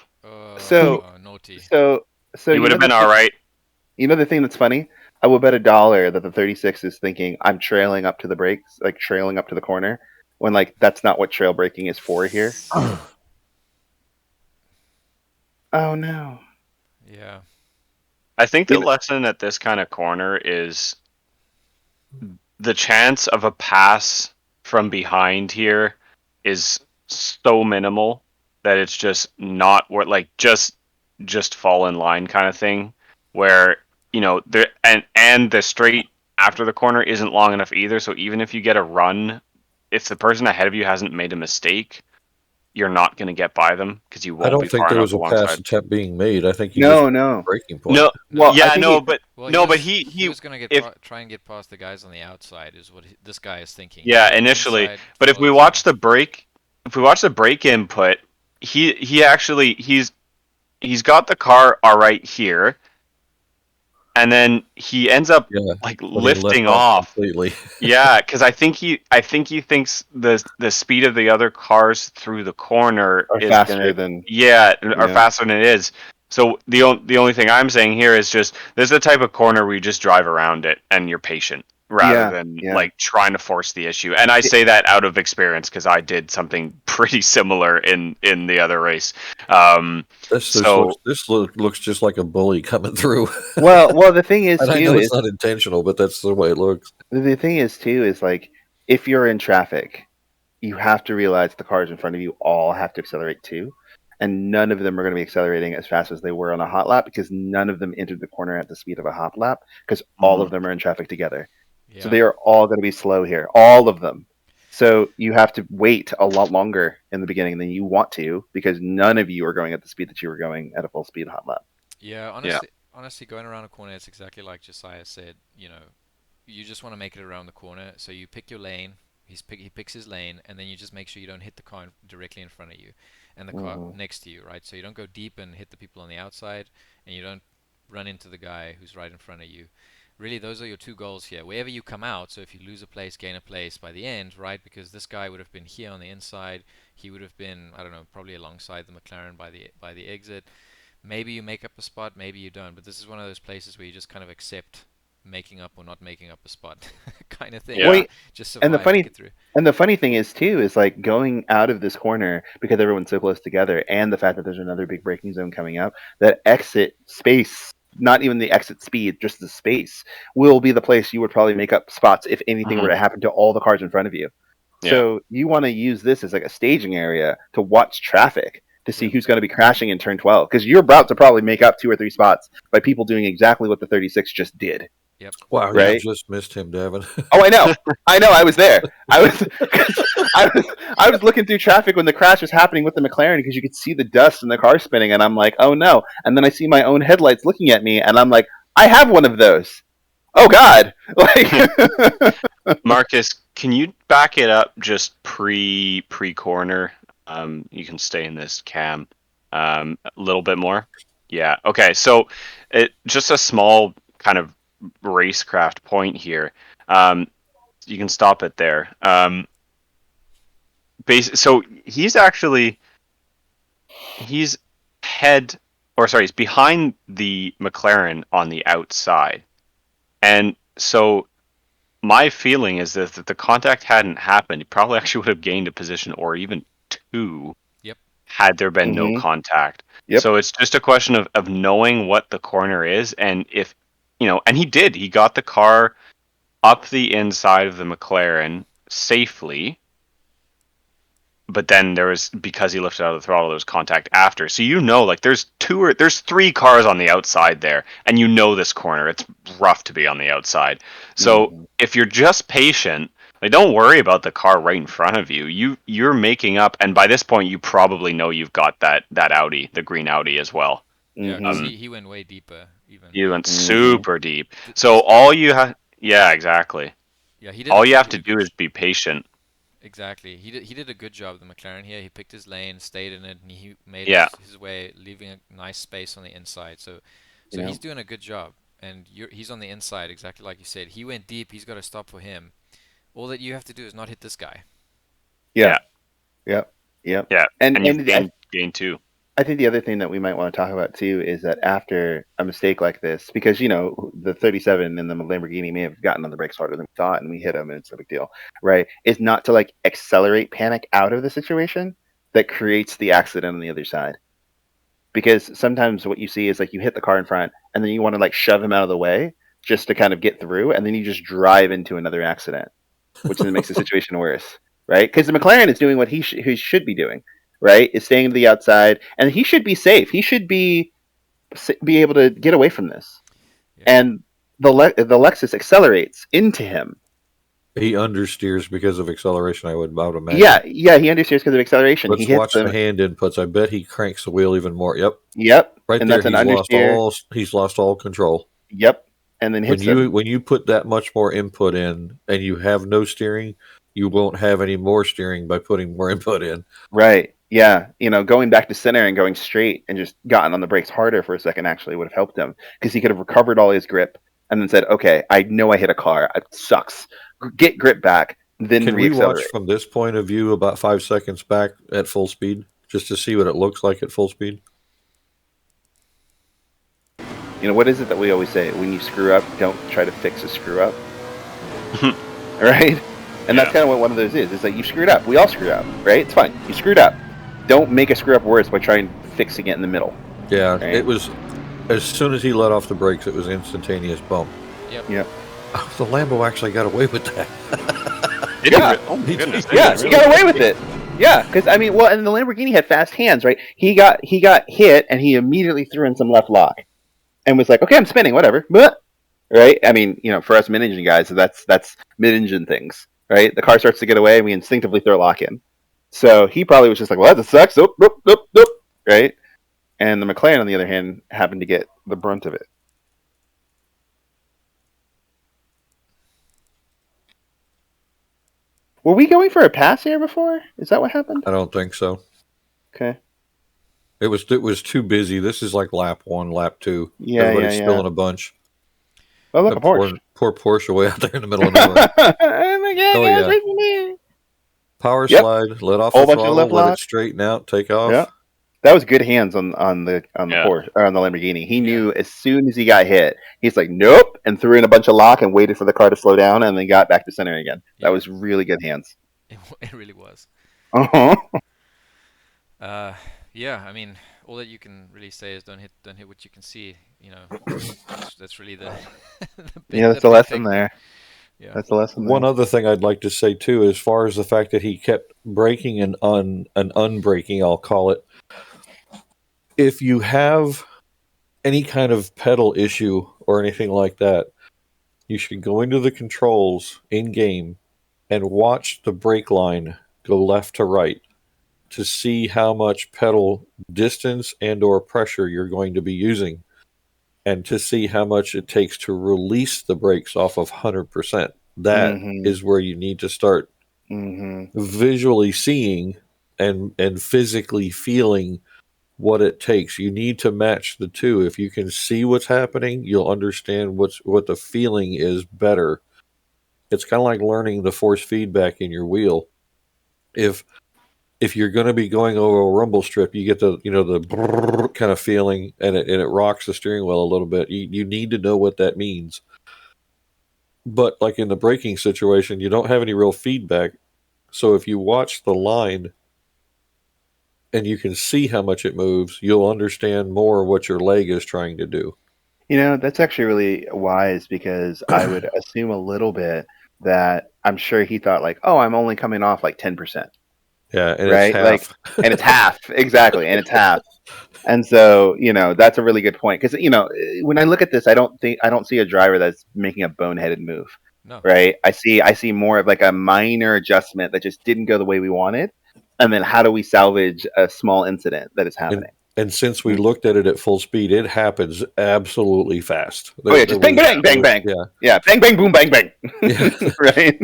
Naughty. So you would have been all right. You know the thing that's funny? I would bet $1 that the 36 is thinking I'm trailing up to the brakes, like trailing up to the corner, when like that's not what trail braking is for here. Oh no. Yeah. I think the lesson at this kind of corner is the chance of a pass from behind here is so minimal that it's just not worth, like, just fall in line kind of thing, where and the straight after the corner isn't long enough either. So even if you get a run, if the person ahead of you hasn't made a mistake, you're not going to get by them because you won't. I don't think there was a pass attempt being made. I think no breaking point. No, well, yeah, but he was going to try and get past the guys on the outside, is what this guy is thinking. Yeah, initially. But if we watch the break input, he's got the car all right here, and then he ends up lifting off completely. Yeah, because I think he thinks the speed of the other cars through the corner are faster than faster than it is. So the only thing I'm saying here is just there's the type of corner where you just drive around it and you're patient rather than like trying to force the issue. And I say that out of experience because I did something pretty similar in the other race. This looks just like a bully coming through. Well, the thing is, and too, I know it's not intentional, but that's the way it looks. The thing is, too, is like if you're in traffic, you have to realize the cars in front of you all have to accelerate too. And none of them are going to be accelerating as fast as they were on a hot lap because none of them entered the corner at the speed of a hot lap because all of them are in traffic together. Yeah. So they are all going to be slow here, all of them. So you have to wait a lot longer in the beginning than you want to because none of you are going at the speed that you were going at a full speed hot lap. Yeah, honestly, going around a corner, it's exactly like Josiah said. You know, you just want to make it around the corner. So you pick your lane. He picks his lane, and then you just make sure you don't hit the car directly in front of you and the car next to you, right? So you don't go deep and hit the people on the outside, and you don't run into the guy who's right in front of you. Really, those are your two goals here. Wherever you come out, so if you lose a place, gain a place by the end, right? Because this guy would have been here on the inside. He would have been, I don't know, probably alongside the McLaren by the exit. Maybe you make up a spot, maybe you don't. But this is one of those places where you just kind of accept making up or not making up a spot kind of thing. Yeah. Just survive, and the funny thing is too is like going out of this corner because everyone's so close together and the fact that there's another big braking zone coming up, that exit space, not even the exit speed, just the space, will be the place you would probably make up spots if anything were to happen to all the cars in front of you. Yeah. So you want to use this as like a staging area to watch traffic to see who's going to be crashing in turn 12 because you're about to probably make up 2 or 3 spots by people doing exactly what the 36 just did. Yep. Wow, right? You just missed him, Devin. Oh, I know. I was there. I was looking through traffic when the crash was happening with the McLaren because you could see the dust and the car spinning, and I'm like, oh no. And then I see my own headlights looking at me, and I'm like, I have one of those. Oh God! Like, Marcus, can you back it up just pre corner? You can stay in this cam a little bit more. Yeah. Okay. So, just a small kind of racecraft point here. You can stop it there. So he's behind the McLaren on the outside, and so my feeling is that if the contact hadn't happened, he probably actually would have gained a position or even 2. Yep. Had there been no contact. Yep. So it's just a question of knowing what the corner is, and if and he got the car up the inside of the McLaren safely, but then because he lifted out of the throttle, there was contact after. So like there's 3 cars on the outside there, and this corner, it's rough to be on the outside. So if you're just patient, like don't worry about the car right in front of you. You're making up, and by this point you probably know you've got that Audi, the green Audi as well. Yeah, he went way deeper. You went super deep. So all you have, exactly. Yeah, all you have to do is be patient. Exactly. He did a good job, the McLaren here. He picked his lane, stayed in it, and he made his way, leaving a nice space on the inside. So he's doing a good job, and he's on the inside, exactly like you said. He went deep. He's got to stop for him. All that you have to do is not hit this guy. Yeah. And you gain 2. I think the other thing that we might want to talk about too is that after a mistake like this, because the 37 and the Lamborghini may have gotten on the brakes harder than we thought, and we hit them, and it's no big deal, right? Is not to like accelerate panic out of the situation that creates the accident on the other side. Because sometimes what you see is like you hit the car in front, and then you want to like shove him out of the way just to kind of get through, and then you just drive into another accident, which then makes the situation worse, right? Because the McLaren is doing what he should be doing. Right, is staying to the outside, and he should be safe. He should be able to get away from this. Yeah. And the Lexus accelerates into him. He understeers because of acceleration, I would imagine. Yeah, he understeers because of acceleration. Let's watch the hand inputs. I bet he cranks the wheel even more. Yep. Right and there, that's he's lost all control. Yep. And then when you put that much more input in, and you have no steering, you won't have any more steering by putting more input in. Right. Yeah, going back to center and going straight and just gotten on the brakes harder for a second actually would have helped him because he could have recovered all his grip and then said, okay, I know I hit a car. It sucks. Get grip back, then Can we watch from this point of view about 5 seconds back at full speed just to see what it looks like at full speed? what is it that we always say? When you screw up, don't try to fix a screw up. Right? And that's kind of what one of those is. It's like, you screwed up. We all screwed up, right? It's fine. You screwed up. Don't make a screw up worse by trying fixing it in the middle. Yeah, right? It was, as soon as he let off the brakes, it was instantaneous bump. Yep. Oh, the Lambo actually got away with that. Oh my goodness. He got away with it. Yeah, because and the Lamborghini had fast hands, right? He got hit, and he immediately threw in some left lock, and was like, "Okay, I'm spinning, whatever." Right? For us mid-engine guys, that's mid-engine things, right? The car starts to get away, and we instinctively throw lock in. So he probably was just like, "Well, that sucks." Oop, right? And the McLaren, on the other hand, happened to get the brunt of it. Were we going for a pass here before? Is that what happened? I don't think so. Okay. It was too busy. This is like lap 1, lap 2. Yeah, Everybody's still in a bunch. Oh, look, a Porsche. Poor Porsche way out there in the middle of nowhere. Oh my God! Oh, yeah. Power slide, let off the throttle, let it straighten out, take off. Yeah, that was good hands on the Porsche or on the Lamborghini. He knew as soon as he got hit, he's like, nope, and threw in a bunch of lock and waited for the car to slow down, and then got back to center again. That was really good hands. It really was. Yeah, all that you can really say is don't hit what you can see. That's really the that's the lesson there. Yeah, that's the lesson. One other thing I'd like to say too, as far as the fact that he kept braking and unbraking, I'll call it. If you have any kind of pedal issue or anything like that, you should go into the controls in game and watch the brake line go left to right to see how much pedal distance and or pressure you're going to be using, and to see how much it takes to release the brakes off of 100%. That is where you need to start visually seeing and physically feeling what it takes. You need to match the two. If you can see what's happening, you'll understand what the feeling is better. It's kind of like learning the force feedback in your wheel. If you're going to be going over a rumble strip, you get the the kind of feeling, and it rocks the steering wheel a little bit. You need to know what that means. But like in the braking situation, you don't have any real feedback. So if you watch the line and you can see how much it moves, you'll understand more what your leg is trying to do. That's actually really wise, because I would assume a little bit that I'm sure he thought like, oh, I'm only coming off like 10%. Yeah, and right? It's half. And it's half. Exactly, and it's half. And so, that's a really good point, because when I look at this, I don't see a driver that's making a boneheaded move. No. Right? I see more of like a minor adjustment that just didn't go the way we wanted, and then how do we salvage a small incident that is happening? And since we looked at it at full speed, it happens absolutely fast. Just bang, bang, bang, bang. Yeah, bang, bang, boom, bang, bang. Yeah. Right.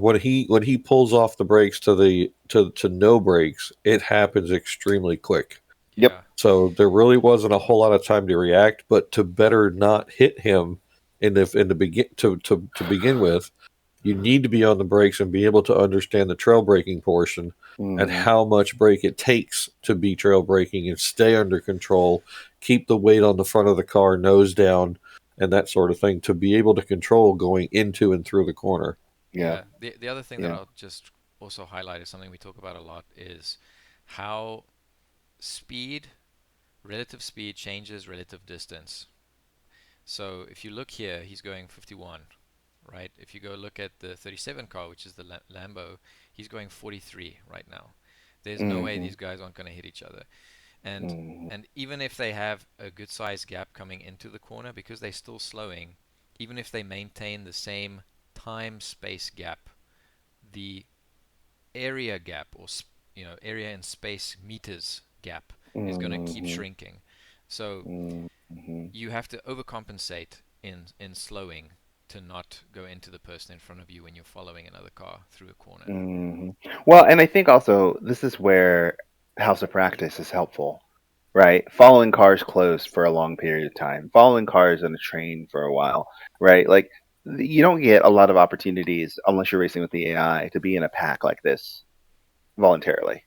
When he pulls off the brakes to no brakes, it happens extremely quick. Yep. So there really wasn't a whole lot of time to react, but to better not hit him to begin with, you need to be on the brakes and be able to understand the trail braking portion and how much brake it takes to be trail braking and stay under control, keep the weight on the front of the car, nose down, and that sort of thing, to be able to control going into and through the corner. Yeah. The other thing that I'll just also highlight is something we talk about a lot, is how relative speed changes relative distance. So if you look here, he's going 51. Right? If you go look at the 37 car, which is the Lambo, he's going 43 right now. There's no way these guys aren't going to hit each other. And even if they have a good sized gap coming into the corner, because they're still slowing, even if they maintain the same time space gap, the area gap, or area and space meters gap, is going to keep shrinking. So you have to overcompensate in slowing to not go into the person in front of you when you're following another car through a corner. Well, and I think also this is where house of practice is helpful, right? Following cars close for a long period of time, following cars in a train for a while, right? Like, you don't get a lot of opportunities unless you're racing with the AI to be in a pack like this voluntarily.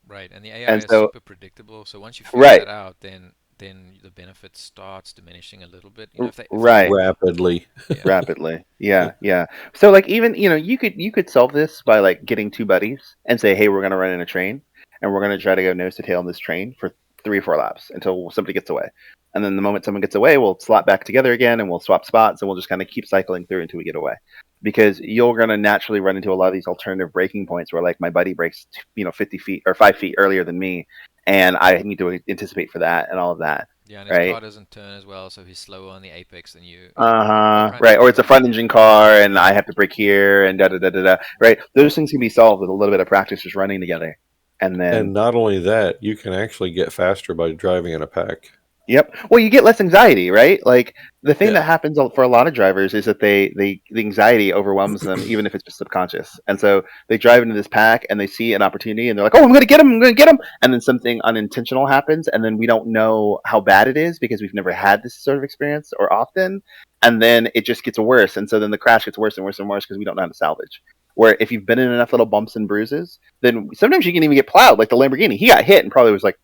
Right, and the AI is super predictable. So once you figure that out, then then the benefit starts diminishing a little bit. You know, if right. Rapidly. Yeah. Rapidly. Yeah, yeah. So like even you could solve this by like getting two buddies and say, hey, we're gonna run in a train and we're gonna try to go nose to tail in this train for 3 or 4 laps until somebody gets away. And then the moment someone gets away, we'll slot back together again and we'll swap spots and we'll just kind of keep cycling through until we get away. Because you're gonna naturally run into a lot of these alternative braking points where like my buddy brakes 50 feet or 5 feet earlier than me, and I need to anticipate for that and all of that. Yeah, and his right? car doesn't turn as well, so he's slower on the apex than you. Right. Or it's a front engine car, and I have to brake here, and da da da da da. Right. Those things can be solved with a little bit of practice just running together, and then. And not only that, you can actually get faster by driving in a pack. Yep. Well, you get less anxiety, right? Like the thing that happens for a lot of drivers is that the anxiety overwhelms them, even if it's just subconscious. And so they drive into this pack and they see an opportunity and they're like, "Oh, I'm going to get him! I'm going to get him!" And then something unintentional happens, and then we don't know how bad it is because we've never had this sort of experience or often. And then it just gets worse, and so then the crash gets worse and worse and worse because we don't know how to salvage. Where if you've been in enough little bumps and bruises, then sometimes you can even get plowed. Like the Lamborghini, he got hit and probably was like,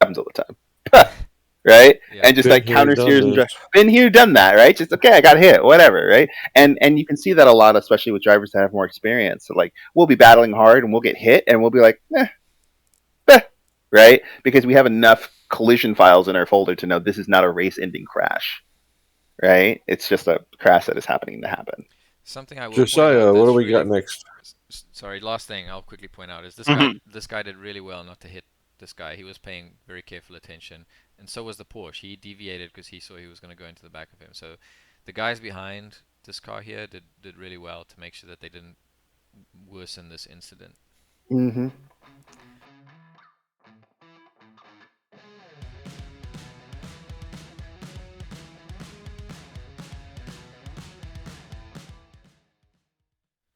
"Happens all the time." Right? Yeah. And just like counter steers and drive. Been here, done that, right? Just okay, I got hit, whatever, right? And you can see that a lot, especially with drivers that have more experience. So like we'll be battling hard and we'll get hit and we'll be like, right? Because we have enough collision files in our folder to know this is not a race-ending crash, right? It's just a crash that is happening to happen. Something I will Josiah, what do we got next? Sorry, last thing I'll quickly point out is this guy did really well not to hit this guy. He was paying very careful attention, and so was the Porsche. He deviated because he saw he was going to go into the back of him. So the guys behind this car here did really well to make sure that they didn't worsen this incident. Mm-hmm.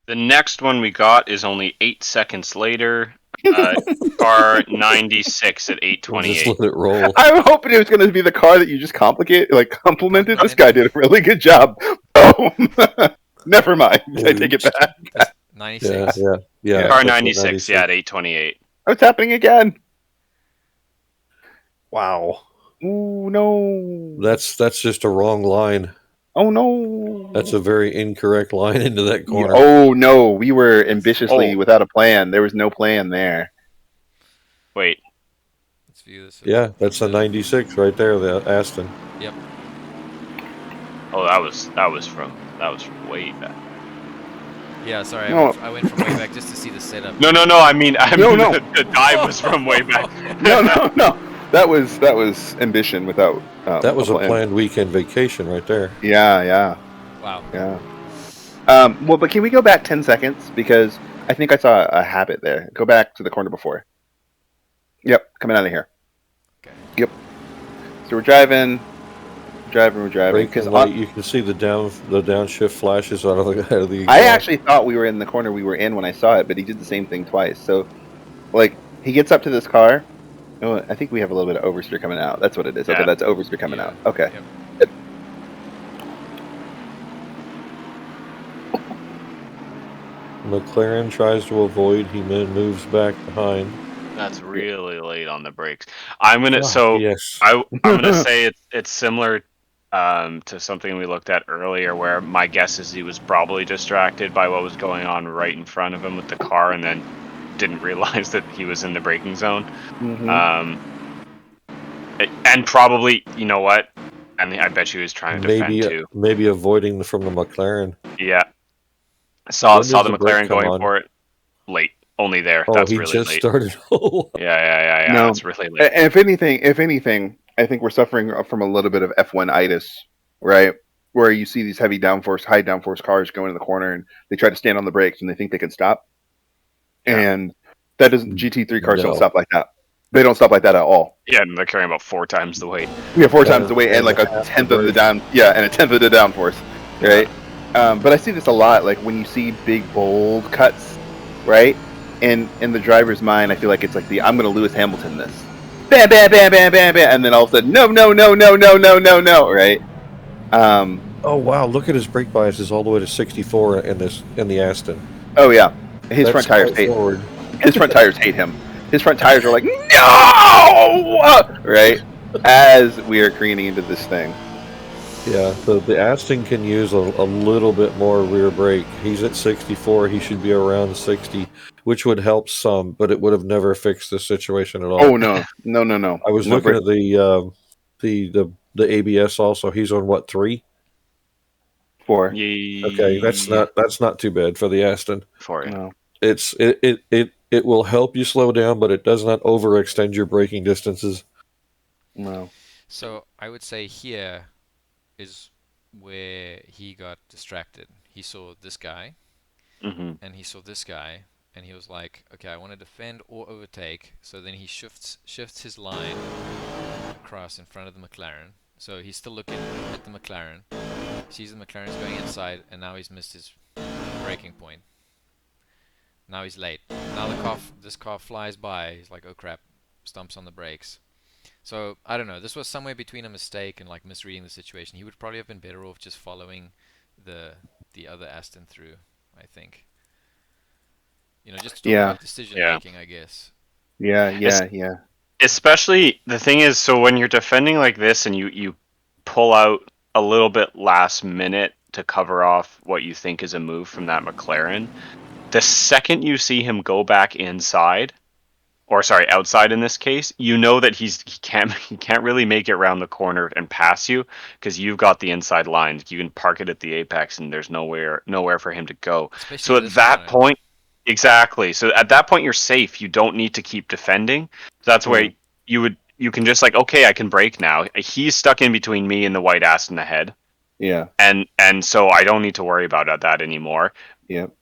The next one we got is only 8 seconds later. Car 96 at 8:28. Just let it roll. I'm hoping it was going to be the car that you just complimented. This guy did a really good job. Oh, never mind. I take it back. 96. Yeah. Car 96, at 8:28. Oh, it's happening again. Wow. Ooh, no. That's just a wrong line. Oh, no. That's a very incorrect line into that corner. Oh, no. We were ambitiously without a plan. There was no plan there. Wait. Let's view this. Yeah, that's a 96 right there, the Aston. Yep. Oh, that was from way back. Yeah, sorry. I went from way back just to see the setup. No. I mean, No. The dive was from way back. No. That was ambition without. That was a planned weekend vacation right there. Yeah. Wow. Yeah. Well, but can we go back 10 seconds? Because I think I saw a habit there. Go back to the corner before. Yep, coming out of here. Okay. Yep. So we're driving. Because you can see the downshift flashes out of the. I actually thought we were in the corner we were in when I saw it, but he did the same thing twice. So, like, he gets up to this car. Oh, I think we have a little bit of oversteer coming out. That's what it is. Yeah. Okay, that's oversteer coming out. Okay. Yep. McLaren tries to avoid. He moves back behind. That's really late on the brakes. I'm gonna yes. I'm gonna say it's similar to something we looked at earlier, where my guess is he was probably distracted by what was going on right in front of him with the car, and then didn't realize that he was in the braking zone. Mm-hmm. And probably, you know what? I bet you he was trying to defend too. Maybe avoiding from the McLaren. Yeah. Saw the McLaren going for it late. Only there. Oh, that's he really just late. Started. Yeah. No, that's really late. If anything, I think we're suffering from a little bit of F1-itis, right? Where you see these high downforce cars go into the corner and they try to stand on the brakes and they think they can stop. Yeah. And that doesn't. GT3 cars don't stop like that. They don't stop like that at all. Yeah, and they're carrying about 4 times the weight. Yeah, 4 times the weight and like a tenth of the down. Yeah, and a tenth of the downforce, right? But I see this a lot, like when you see big bold cuts, right? And in the driver's mind, I feel like it's like I'm going to Lewis Hamilton this. Bam, bam, bam, bam, bam, bam, and then all of a sudden, no, right? Oh wow! Look at his brake biases all the way to 64 in the Aston. Oh yeah, his front tires hate him. His front tires hate him. His front tires are like, no! Right? as we are careening into this thing. Yeah, the Aston can use a little bit more rear brake. He's at 64. He should be around 60, which would help some, but it would have never fixed the situation at all. Oh no. I was looking at the ABS also. He's on what, 3? 4. Okay, that's not too bad for the Aston. 4. Yeah. No. It will help you slow down, but it does not overextend your braking distances. No. So I would say here is where he got distracted. He saw this guy, and he saw this guy, and he was like, okay, I want to defend or overtake. So then he shifts his line across in front of the McLaren. So he's still looking at the McLaren, sees the McLaren's going inside, and now he's missed his braking point. Now he's late. Now this car flies by. He's like, oh crap, stumps on the brakes. So I don't know. This was somewhere between a mistake and like misreading the situation. He would probably have been better off just following the other Aston through, I think. You know, just decision making, I guess. Yeah. Especially the thing is, so when you're defending like this and you pull out a little bit last minute to cover off what you think is a move from that McLaren, the second you see him go back inside, or sorry, outside in this case, you know that he can't really make it around the corner and pass you because you've got the inside line. You can park it at the apex and there's nowhere for him to go. Especially so at that point, exactly. So at that point you're safe. You don't need to keep defending. So that's where you can just like, okay, I can brake now. He's stuck in between me and the white Aston ahead. Yeah. And so I don't need to worry about that anymore. Yep.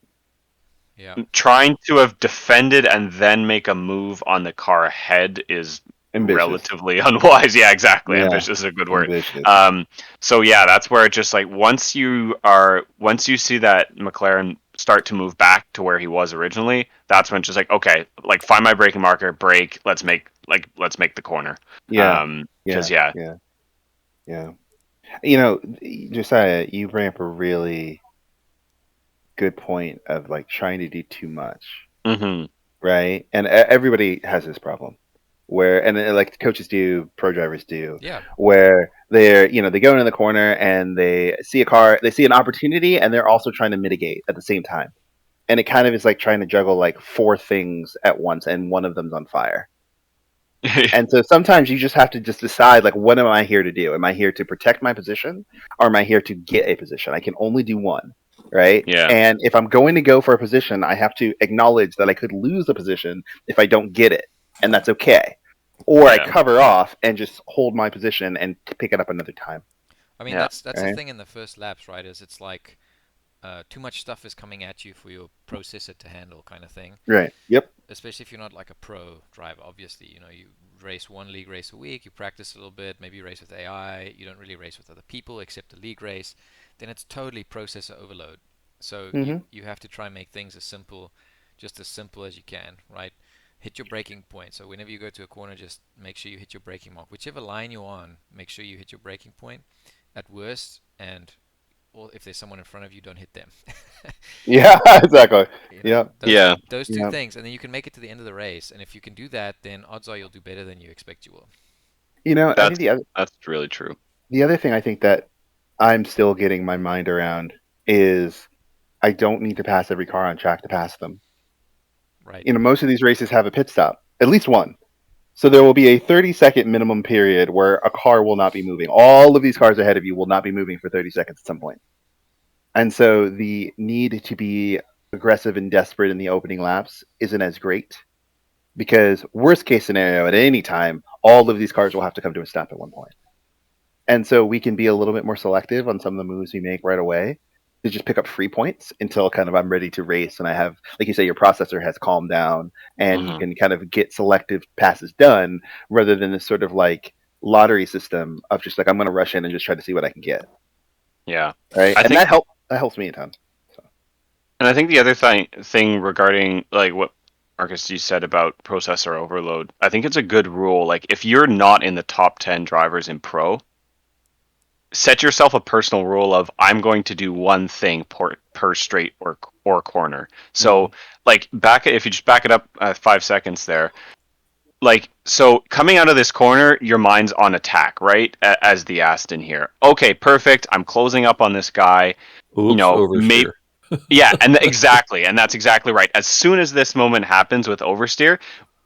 Yeah. Trying to have defended and then make a move on the car ahead is ambitious. Relatively unwise. Yeah, exactly. Yeah. Ambitious is a good word. So yeah, that's where it just like once you see that McLaren start to move back to where he was originally, that's when it's just like, okay, like find my braking marker, brake, let's make the corner. Yeah. Yeah. You know, Josiah, you bring up a really good point of like trying to do too much, right? And everybody has this problem where, and like coaches do, pro drivers do, where they're, they go into the corner and they see a car, they see an opportunity, and they're also trying to mitigate at the same time, and it kind of is like trying to juggle like 4 things at once, and one of them's on fire. And so sometimes you just have to just decide, like, what am I here to do? Am I here to protect my position, or am I here to get a position? I can only do one. Right? Yeah. And if I'm going to go for a position, I have to acknowledge that I could lose the position if I don't get it, and that's okay. Or I cover off and just hold my position and pick it up another time. I mean, that's the thing in the first laps, right? Is it's like too much stuff is coming at you for your processor to handle, kind of thing. Right. Yep. Especially if you're not like a pro driver. Obviously, you race one league race a week, you practice a little bit, maybe you race with AI, you don't really race with other people except the league race. Then it's totally processor overload. So you have to try and make things as simple as you can, right? Hit your braking point. So whenever you go to a corner, just make sure you hit your braking mark. Whichever line you're on, make sure you hit your braking point at worst, and if there's someone in front of you, don't hit them. Yeah, exactly. Those two things, and then you can make it to the end of the race. And if you can do that, then odds are you'll do better than you expect you will. I think that's really true. The other thing I think that I'm still getting my mind around is I don't need to pass every car on track to pass them. Right. Most of these races have a pit stop, at least one. So there will be a 30-second minimum period where a car will not be moving. All of these cars ahead of you will not be moving for 30 seconds at some point. And so the need to be aggressive and desperate in the opening laps isn't as great, because worst case scenario, at any time, all of these cars will have to come to a stop at one point. And so we can be a little bit more selective on some of the moves we make right away to just pick up free points until kind of I'm ready to race, and I have, like you say, your processor has calmed down, and you can kind of get selective passes done rather than this sort of like lottery system of just like I'm going to rush in and just try to see what I can get. Yeah. Right. And that helps me a ton. So. And I think the other thing regarding like what Marcus, you said about processor overload, I think it's a good rule. Like if you're not in the top 10 drivers in pro, set yourself a personal rule of I'm going to do one thing per straight or corner. So like if you just back it up 5 seconds there, like, so coming out of this corner, your mind's on attack, right? As the Aston here. Okay, perfect. I'm closing up on this guy. Oops, oversteer. Yeah, and exactly, and that's exactly right. As soon as this moment happens with oversteer,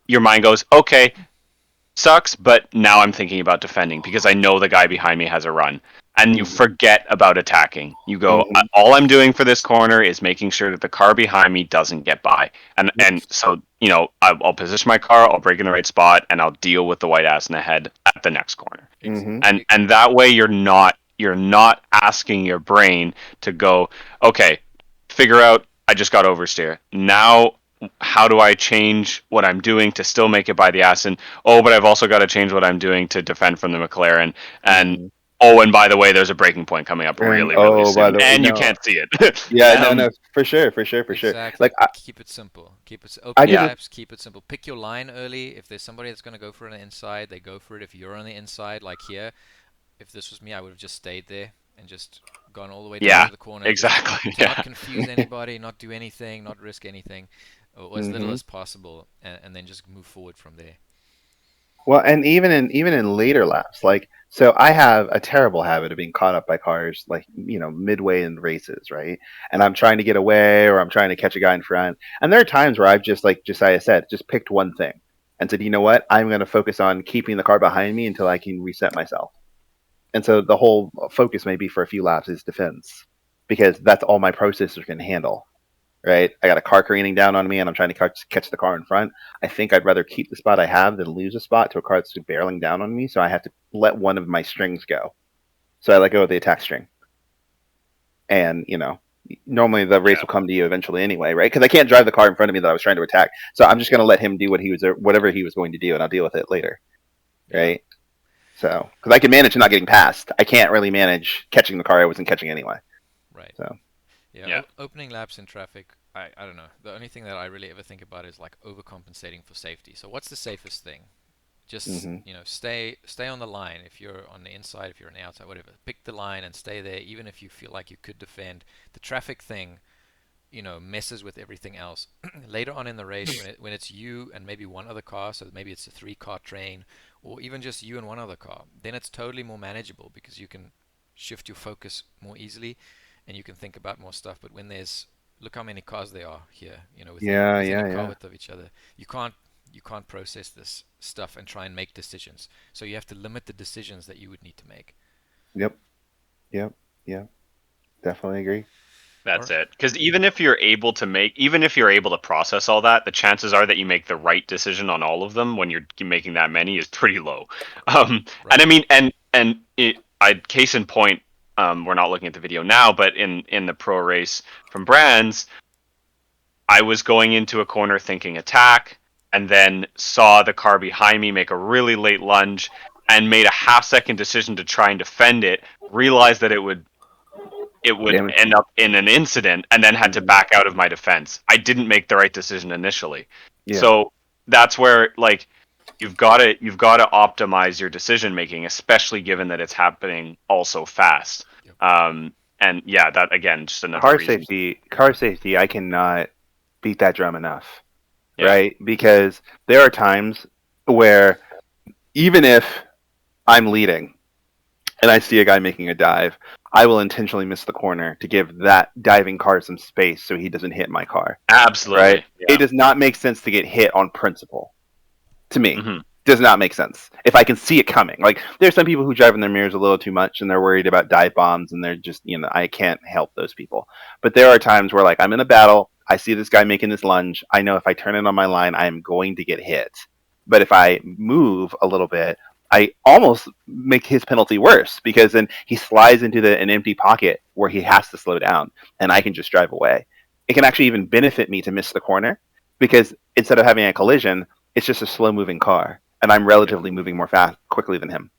your mind goes, okay, sucks, but now I'm thinking about defending because I know the guy behind me has a run. And you forget about attacking. You go, all I'm doing for this corner is making sure that the car behind me doesn't get by. And so, I'll position my car, I'll brake in the right spot, and I'll deal with the white Aston ahead at the next corner. And that way you're not asking your brain to go, okay, figure out I just got oversteer. Now how do I change what I'm doing to still make it by the Aston? Oh, but I've also got to change what I'm doing to defend from the McLaren. And and by the way, there's a breaking point coming up really soon, and you can't see it. No, for sure. Exactly. Like, keep it simple. Keep it open laps. Keep it simple. Pick your line early. If there's somebody that's going to go for it on the inside, they go for it. If you're on the inside, like here, if this was me, I would have just stayed there and just gone all the way down to the corner. Exactly. Not confuse anybody, not do anything, not risk anything, or as little as possible, and then just move forward from there. Well, and even in later laps, like, so I have a terrible habit of being caught up by cars, like, midway in races, right? And I'm trying to get away, or I'm trying to catch a guy in front. And there are times where I've just, like Josiah said, just picked one thing and said, you know what? I'm going to focus on keeping the car behind me until I can reset myself. And so the whole focus maybe for a few laps is defense, because that's all my processor can handle. Right, I got a car careening down on me, and I'm trying to catch the car in front. I think I'd rather keep the spot I have than lose a spot to a car that's barreling down on me. So I have to let one of my strings go. So I let go of the attack string. And normally the race will come to you eventually anyway, right? Because I can't drive the car in front of me that I was trying to attack. So I'm just going to let him do whatever he was going to do, and I'll deal with it later, right? So because I can manage not getting past, I can't really manage catching the car I wasn't catching anyway. Right. So. Yeah, opening laps in traffic, I don't know. The only thing that I really ever think about is like overcompensating for safety. So what's the safest thing? Just, stay on the line. If you're on the inside, if you're on the outside, whatever. Pick the line and stay there, even if you feel like you could defend. The traffic thing, messes with everything else. Later on in the race, when it's you and maybe one other car, so maybe it's a 3-car train, or even just you and one other car, then it's totally more manageable because you can shift your focus more easily. And you can think about more stuff, but when look how many cars there are here, within a car width of each other. You can't process this stuff and try and make decisions. So you have to limit the decisions that you would need to make. Yep. Definitely agree. That's it. Because even if you're able to process all that, the chances are that you make the right decision on all of them when you're making that many is pretty low. And I mean, case in point. We're not looking at the video now, but in the pro race from Brands, I was going into a corner thinking attack, and then saw the car behind me make a really late lunge, and made a half-second decision to try and defend it, realized that it would end up in an incident, and then had to back out of my defense. I didn't make the right decision initially. Yeah. So that's where, like, you've got to optimize your decision making, especially given that it's happening all so fast. And yeah, that again, just another reason. Car safety. I cannot beat that drum enough, right? Because there are times where even if I'm leading and I see a guy making a dive, I will intentionally miss the corner to give that diving car some space so he doesn't hit my car. Absolutely, right? Yeah. It does not make sense to get hit on principle. To me, does not make sense. If I can see it coming, like there's some people who drive in their mirrors a little too much and they're worried about dive bombs and they're just, I can't help those people. But there are times where, like, I'm in a battle, I see this guy making this lunge, I know if I turn it on my line, I am going to get hit. But if I move a little bit, I almost make his penalty worse because then he slides into an empty pocket where he has to slow down and I can just drive away. It can actually even benefit me to miss the corner because instead of having a collision, it's just a slow moving car and I'm relatively moving more quickly than him.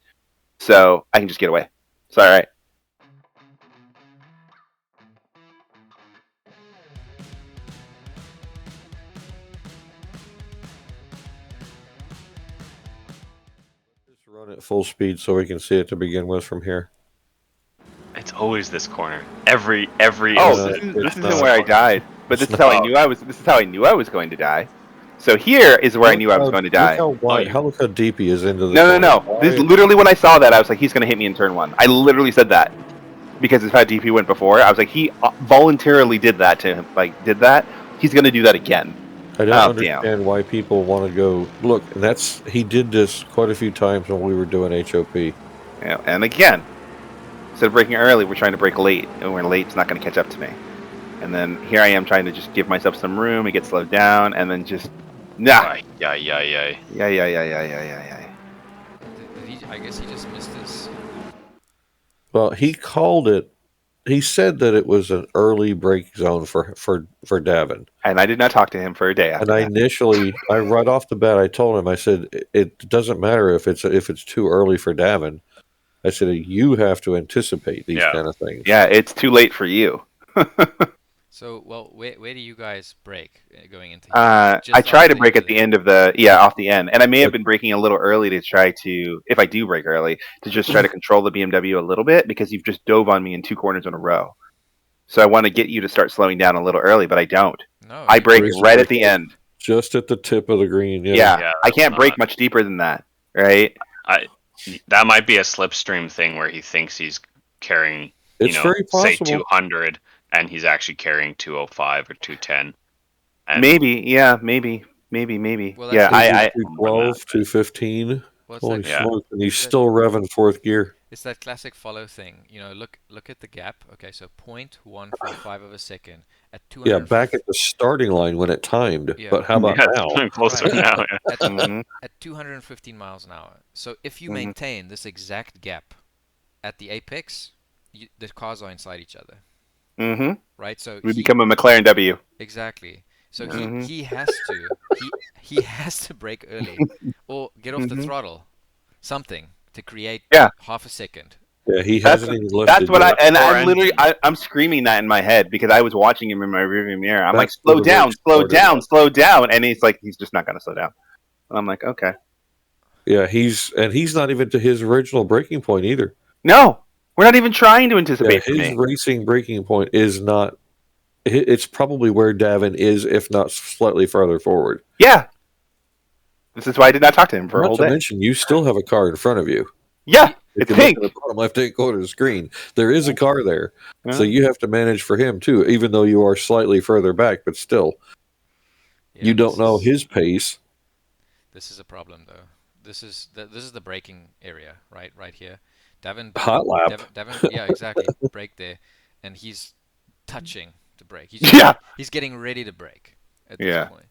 So I can just get away. It's all right. Just run at full speed so we can see it to begin with from here. It's always this corner. Every. Oh, this isn't where I died, but this is how I knew I was. This is how I knew I was going to die. So here is where I knew I was going to die. Look how deep he is into the No. This is literally when I saw that, I was like, he's going to hit me in turn 1. I literally said that because of how deep he went before. I was like, he voluntarily did that to him. Like, did that? He's going to do that again. I don't understand why people want to go look. And he did this quite a few times when we were doing HOP. Yeah, and again, instead of breaking early, we're trying to break late, and when late's not going to catch up to me. And then here I am trying to just give myself some room and get slowed down, and then just yeah. I guess he just missed his. Well, he called it. He said that it was an early break zone for Davin. And I did not talk to him for a day after that. Initially, right off the bat, I told him, I said, it doesn't matter if it's too early for Davin. I said, you have to anticipate these kind of things. Yeah, it's too late for you. So, well, where do you guys break going into? I try to break at the end of off the end, and I may have been breaking a little early to try to, if I do break early, to just try to control the BMW a little bit because you've just dove on me in 2 corners in a row. So I want to get you to start slowing down a little early, but I don't. No, I break right at the end, just at the tip of the green. Yeah, I can't break much deeper than that, right? That might be a slipstream thing where he thinks he's carrying, very possible. Say 200. And he's actually carrying 205 or 210. And maybe. Well, yeah, I 212, 215. Holy smoke! And he's still revving 4th gear. It's that classic follow thing. Look at the gap. Okay, so 0.145 of a second at 200. Yeah, back at the starting line when it timed. Yeah. But how about now? Closer now. At 215 miles an hour. So if you maintain this exact gap at the apex, the cars are inside each other. Mm-hmm. Right, so we become a McLaren W. Exactly. So he has to brake early or get off the throttle, something to create half a second. Yeah, he hasn't even lifted. That's what I'm literally I'm screaming that in my head because I was watching him in my rearview mirror. I'm like, slow down, and he's just not gonna slow down. And I'm like, okay. Yeah, he's not even to his original braking point either. No. We're not even trying to anticipate. His racing braking point is not. It's probably where Davin is, if not slightly farther forward. Yeah. This is why I did not talk to him for a whole day. Not to mention, you still have a car in front of you. Yeah, it's pink. Look at the bottom left-hand corner of the screen. There is a car there, so you have to manage for him too. Even though you are slightly further back, but still, you don't know his pace. This is a problem, though. This is the braking area, right here. Davin, hot lap. Davin, yeah, exactly. Brake there, and he's touching to brake. He's getting ready to brake at this point.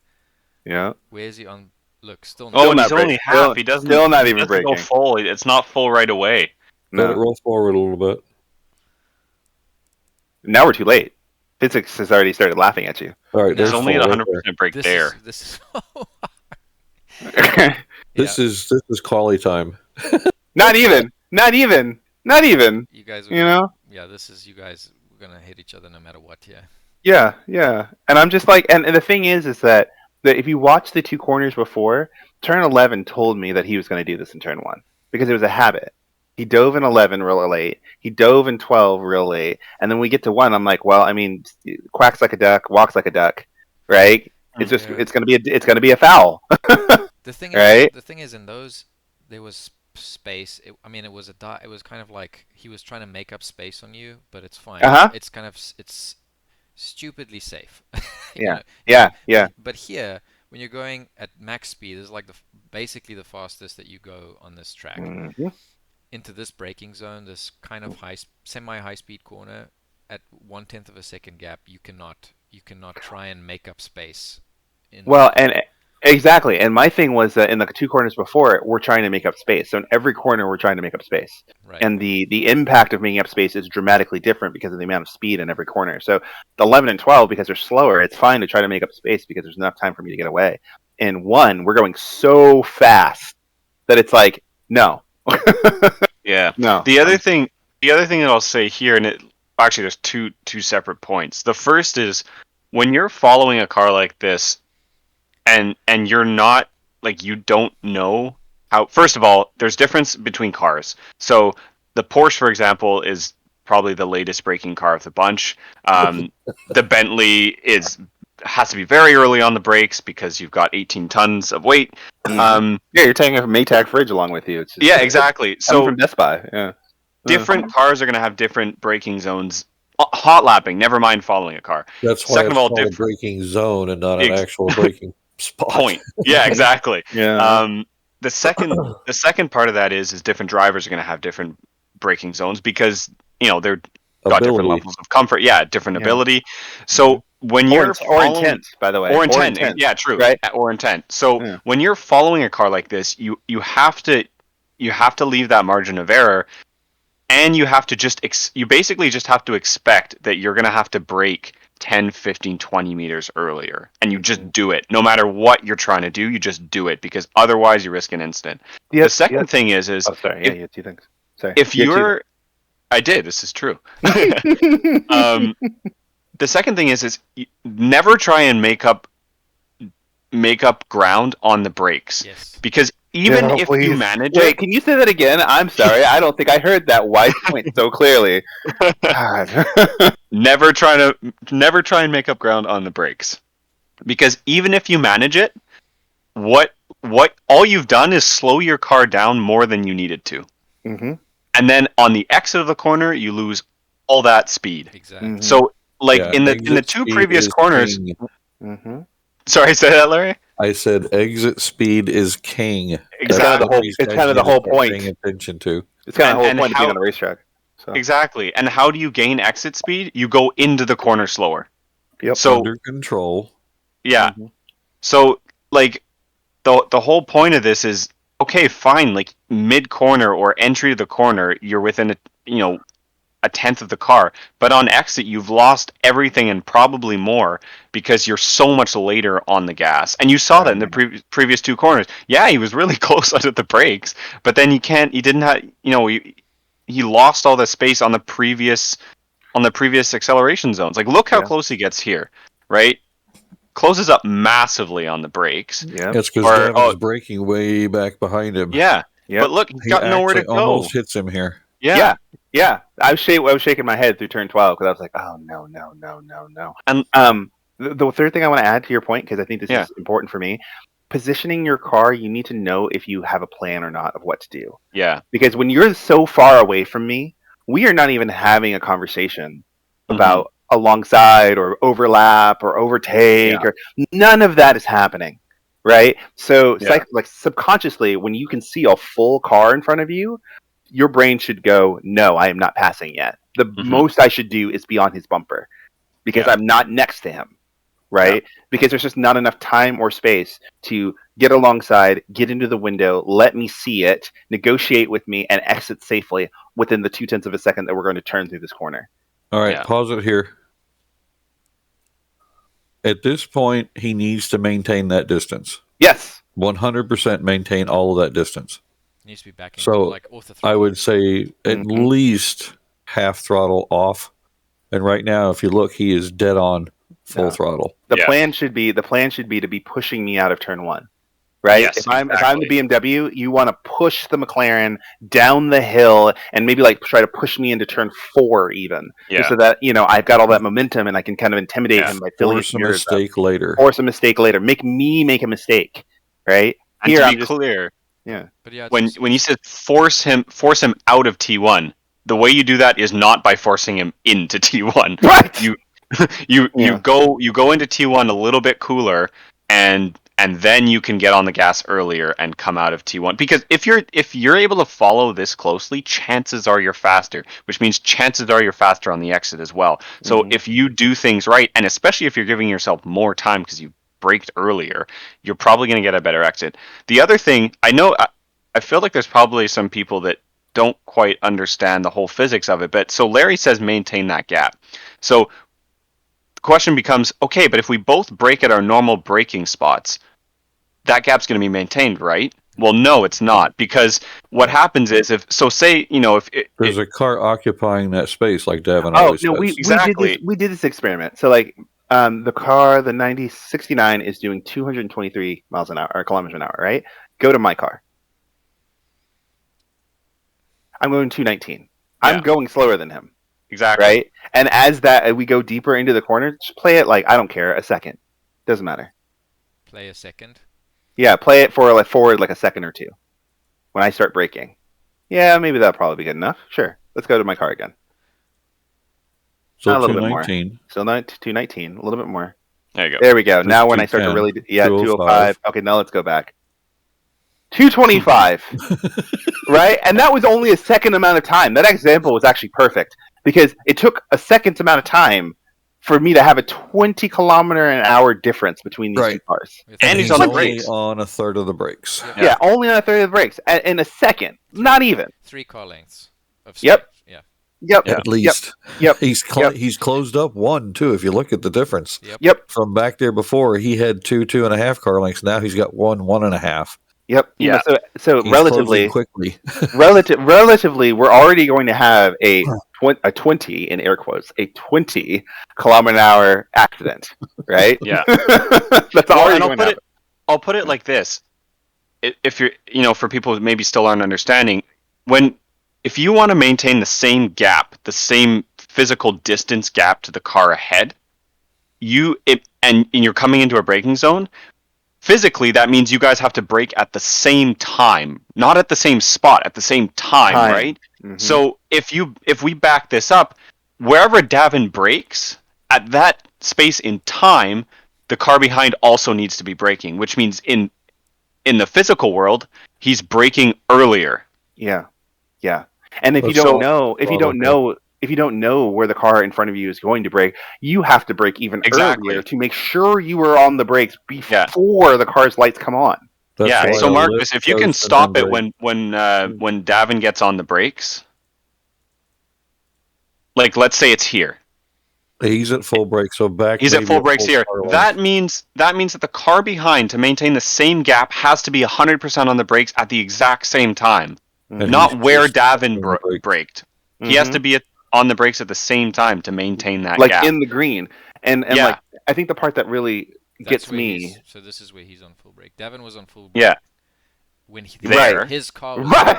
Yeah. Where is he on? Look, still not. Oh, and he's only half. He doesn't. Still not even braking. Go full. It's not full right away. Let it roll forward a little bit. Now we're too late. Physics has already started laughing at you. All right, there's only 100% brake there. This is quality time. Not even. You guys are this is you guys. We're gonna hit each other no matter what. Yeah. And I'm just like, and the thing is that if you watch the 2 corners before, turn 11 told me that he was going to do this in turn 1 because it was a habit. He dove in 11 real late. He dove in 12 real late, and then we get to 1. I'm like, well, I mean, quacks like a duck, walks like a duck, right? It's just it's gonna be a foul. The thing is, in those there was space. It was it was kind of like he was trying to make up space on you, but it's fine. It's kind of it's stupidly safe. Yeah. But here, when you're going at max speed, is like basically the fastest that you go on this track. Into this braking zone, this kind of semi-high speed corner at 1/10 of a second gap, you cannot try and make up space. Exactly. And my thing was that in the 2 corners before, we're trying to make up space. So in every corner, we're trying to make up space. Right. And the impact of making up space is dramatically different because of the amount of speed in every corner. So the 11 and 12, because they're slower, it's fine to try to make up space because there's enough time for me to get away. In 1, we're going so fast that it's like, no. Yeah. No. The other thing that I'll say here, and actually there's two separate points. The first is when you're following a car like this, and you're not, like, you don't know how. First of all, there's difference between cars. So the Porsche, for example, is probably the latest braking car of the bunch. The Bentley is has to be very early on the brakes because you've got 18 tons of weight. Yeah, you're taking a Maytag fridge along with you. It's just, Exactly. So from Best Buy, yeah. Different cars are going to have different braking zones. Hot lapping, never mind following a car. That's why it's called a braking zone and not an actual braking spot. Point. Yeah, exactly. Yeah. The second part of that is different drivers are going to have different braking zones because they're got different levels of comfort. Yeah, different ability. So when you're or intent, by the way, or intent. Yeah, true. Right. Or intent. So when you're following a car like this, you have to leave that margin of error, and you have to you basically just have to expect that you're going to have to brake 10, 15, 20 meters earlier, and you just do it. No matter what you're trying to do, you just do it because otherwise you risk an incident. The second thing is oh, sorry, you had 2 things. Sorry. If you're I did. This is true. The second thing is never try and make up ground on the brakes. Yes. Because even if you manage Wait, can you say that again? I'm sorry. I don't think I heard that wise point so clearly. God. Never try and make up ground on the brakes. Because even if you manage it, what all you've done is slow your car down more than you needed to. Mm-hmm. And then on the exit of the corner, you lose all that speed. Exactly. Mm-hmm. So, in the 2 previous corners. Mm-hmm. Sorry, say that, Larry. I said exit speed is king. Exactly. It's kind of the whole point. Paying attention to. It's kind of the whole point of being on a racetrack. So. Exactly. And how do you gain exit speed? You go into the corner slower. Yep. So under control. Yeah. Mm-hmm. So the whole point of this is, okay, fine, mid corner or entry to the corner, you're within a tenth of the car, but on exit you've lost everything and probably more because you're so much later on the gas. And you saw that in the previous 2 corners. Yeah, he was really close under the brakes, but then he lost all the space on the previous acceleration zones. Look how close he gets here, right? Closes up massively on the brakes. Yeah, that's because Devin's braking way back behind him. Yeah, but look, he's got nowhere to go. Almost hits him here. Yeah. I was shaking my head through turn 12 because I was like, oh no. And the third thing I want to add to your point, because I think this is important for me, positioning your car, you need to know if you have a plan or not of what to do. Yeah. Because when you're so far away from me, we are not even having a conversation about alongside or overlap or overtake or none of that is happening. Right? So subconsciously, when you can see a full car in front of you, your brain should go, no, I am not passing yet. The most I should do is be on his bumper because I'm not next to him, right? Yeah. Because there's just not enough time or space to get alongside, get into the window, let me see it, negotiate with me, and exit safely within the 0.2 of a second that we're going to turn through this corner. All right, pause it here. At this point, he needs to maintain that distance. Yes. 100% maintain all of that distance. Needs to be back in, so off the throttle. I would say at least half throttle off. And right now, if you look, he is dead on full throttle. The plan should be to be pushing me out of turn 1. Right? Yes, if I'm the BMW, you want to push the McLaren down the hill and maybe try to push me into turn 4 even. Yeah. Just so that, I've got all that momentum and I can kind of intimidate him by filling Force a mistake later. Force a mistake later. Make me make a mistake. Right? And here, to be clear. Yeah. But when you said force him out of T1, the way you do that is not by forcing him into T1. Right. You go into T1 a little bit cooler and then you can get on the gas earlier and come out of T1. Because if you're able to follow this closely, chances are you're faster, which means chances are you're faster on the exit as well. So if you do things right, and especially if you're giving yourself more time because you braked earlier, you're probably going to get a better exit. The other thing, I feel like there's probably some people that don't quite understand the whole physics of it, but so Larry says maintain that gap. So the question becomes, okay, but if we both brake at our normal braking spots, that gap's going to be maintained, right? Well, no, it's not, because what happens is if there's a car occupying that space, like Devin always says. We did this experiment. So the car, the 9069 is doing 223 miles an hour or kilometers an hour, right? Go to my car. I'm going 219. I'm going slower than him. Exactly. Right? And as we go deeper into the corner, just play it I don't care, a second. Doesn't matter. Play a second. Yeah, play it for forward like a second or two. When I start braking. Yeah, maybe that'll probably be good enough. Sure. Let's go to my car again. So a little bit more. 219. Still not 219. A little bit more. There you go. There we go. Now when I start to really... Yeah, 205. Okay, now let's go back. 225. Right? And that was only a second amount of time. That example was actually perfect. Because it took a second amount of time for me to have a 20-kilometer-an-hour difference between these two cars. And he's on the brakes. On a third of the brakes. Yeah, only on a third of the brakes. In a second. Not even. 3 car lengths of speed. Yep. Yeah. Yep. At least. Yep. He's closed up 1, too, if you look at the difference. Yep. From back there before, he had 2.5 car lengths. Now he's got 1.5. Yep. Yeah. So he's relatively quickly. relatively, we're already going to have a 20 in air quotes, a 20-kilometer-an-hour accident, right? Yeah. That's already going to happen. I'll put it like this: if you're, for people who maybe still aren't understanding, if you want to maintain the same gap, the same physical distance gap to the car ahead, and you're coming into a braking zone. Physically, that means you guys have to brake at the same time, not at the same spot, at the same time. Right? Mm-hmm. So if we back this up, wherever Davin brakes, at that space in time, the car behind also needs to be braking, which means in the physical world, he's braking earlier. Yeah. And if you don't know where the car in front of you is going to brake, you have to brake even earlier to make sure you are on the brakes before the car's lights come on. So Marcus, if you can stop it when Davin gets on the brakes, like let's say it's here. He's at full brake, so back. He's at full brakes here. That means that the car behind, to maintain the same gap, has to be 100% on the brakes at the exact same time, not where Davin braked. He has to be on the brakes at the same time to maintain that gap. Like in the green. And like, I think the part that really gets me... So this is where he's on full brake. Davin was on full brake. Yeah. When his car was right.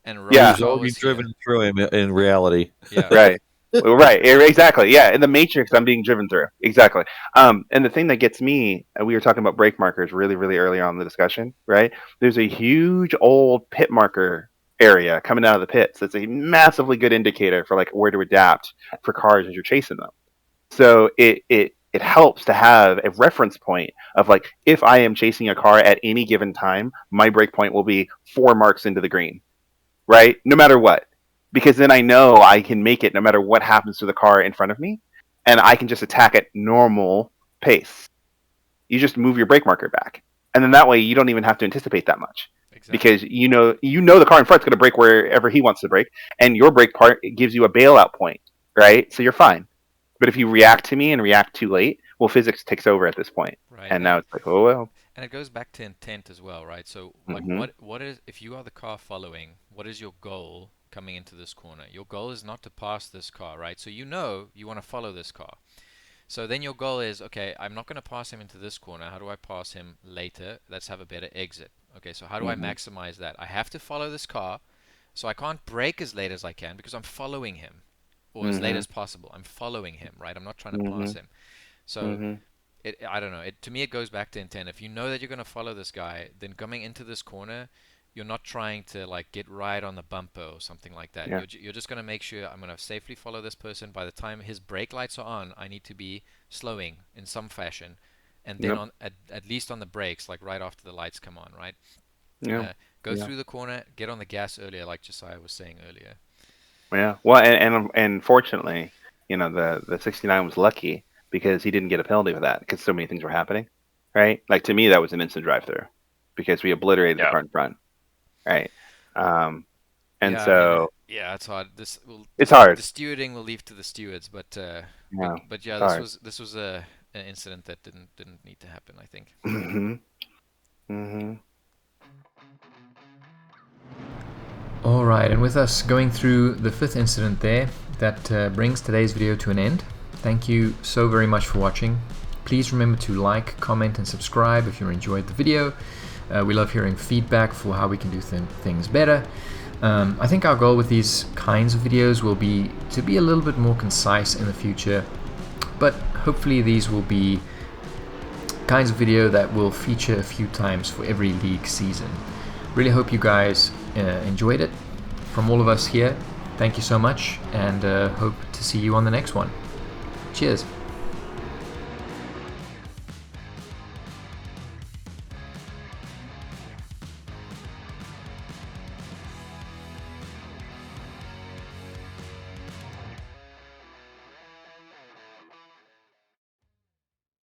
And He's always driven through him in reality. Yeah. Right. Right. Exactly. Yeah. In the Matrix, I'm being driven through. Exactly. And the thing that gets me, we were talking about brake markers really, really early on in the discussion, right? There's a huge old pit marker area coming out of the pits. That's a massively good indicator for like where to adapt for cars as you're chasing them. So it helps to have a reference point of like, if I am chasing a car at any given time, my brake point will be 4 marks into the green, right? No matter what, because then I know I can make it no matter what happens to the car in front of me, and I can just attack at normal pace. You just move your brake marker back, and then that way you don't even have to anticipate that much. Exactly. Because you know the car in front's going to brake wherever he wants to brake, and your brake part gives you a bailout point, right? So you're fine. But if you react to me and react too late, well, physics takes over at this point, and now it's like, oh well. And it goes back to intent as well, right? So, like, what is, if you are the car following, what is your goal coming into this corner? Your goal is not to pass this car, right? So you want to follow this car. So then your goal is, okay, I'm not going to pass him into this corner. How do I pass him later? Let's have a better exit. Okay, so how do I maximize that? I have to follow this car, so I can't brake as late as I can because I'm following him, or as late as possible. I'm following him, right? I'm not trying to pass him. So I don't know. To me, it goes back to intent. If you know that you're going to follow this guy, then coming into this corner, you're not trying to like get right on the bumper or something like that. Yeah. You're just going to make sure I'm going to safely follow this person. By the time his brake lights are on, I need to be slowing in some fashion. And then at least on the brakes, like right after the lights come on, right? Yeah. Go through the corner, get on the gas earlier, like Josiah was saying earlier. Yeah. Well, and fortunately, the 69 was lucky because he didn't get a penalty for that because so many things were happening, right? Like to me, that was an instant drive-through because we obliterated the car in front, right? It's hard. It's hard. The stewarding will leave to the stewards, but this was an incident that didn't need to happen, I think. All right, and with us going through the 5th incident there, that brings today's video to an end. Thank you so very much for watching. Please remember to like, comment, and subscribe if you enjoyed the video. We love hearing feedback for how we can do things better. I think our goal with these kinds of videos will be to be a little bit more concise in the future, but hopefully these will be kinds of video that will feature a few times for every league season. Really hope you guys enjoyed it. From all of us here, thank you so much, and hope to see you on the next one. Cheers.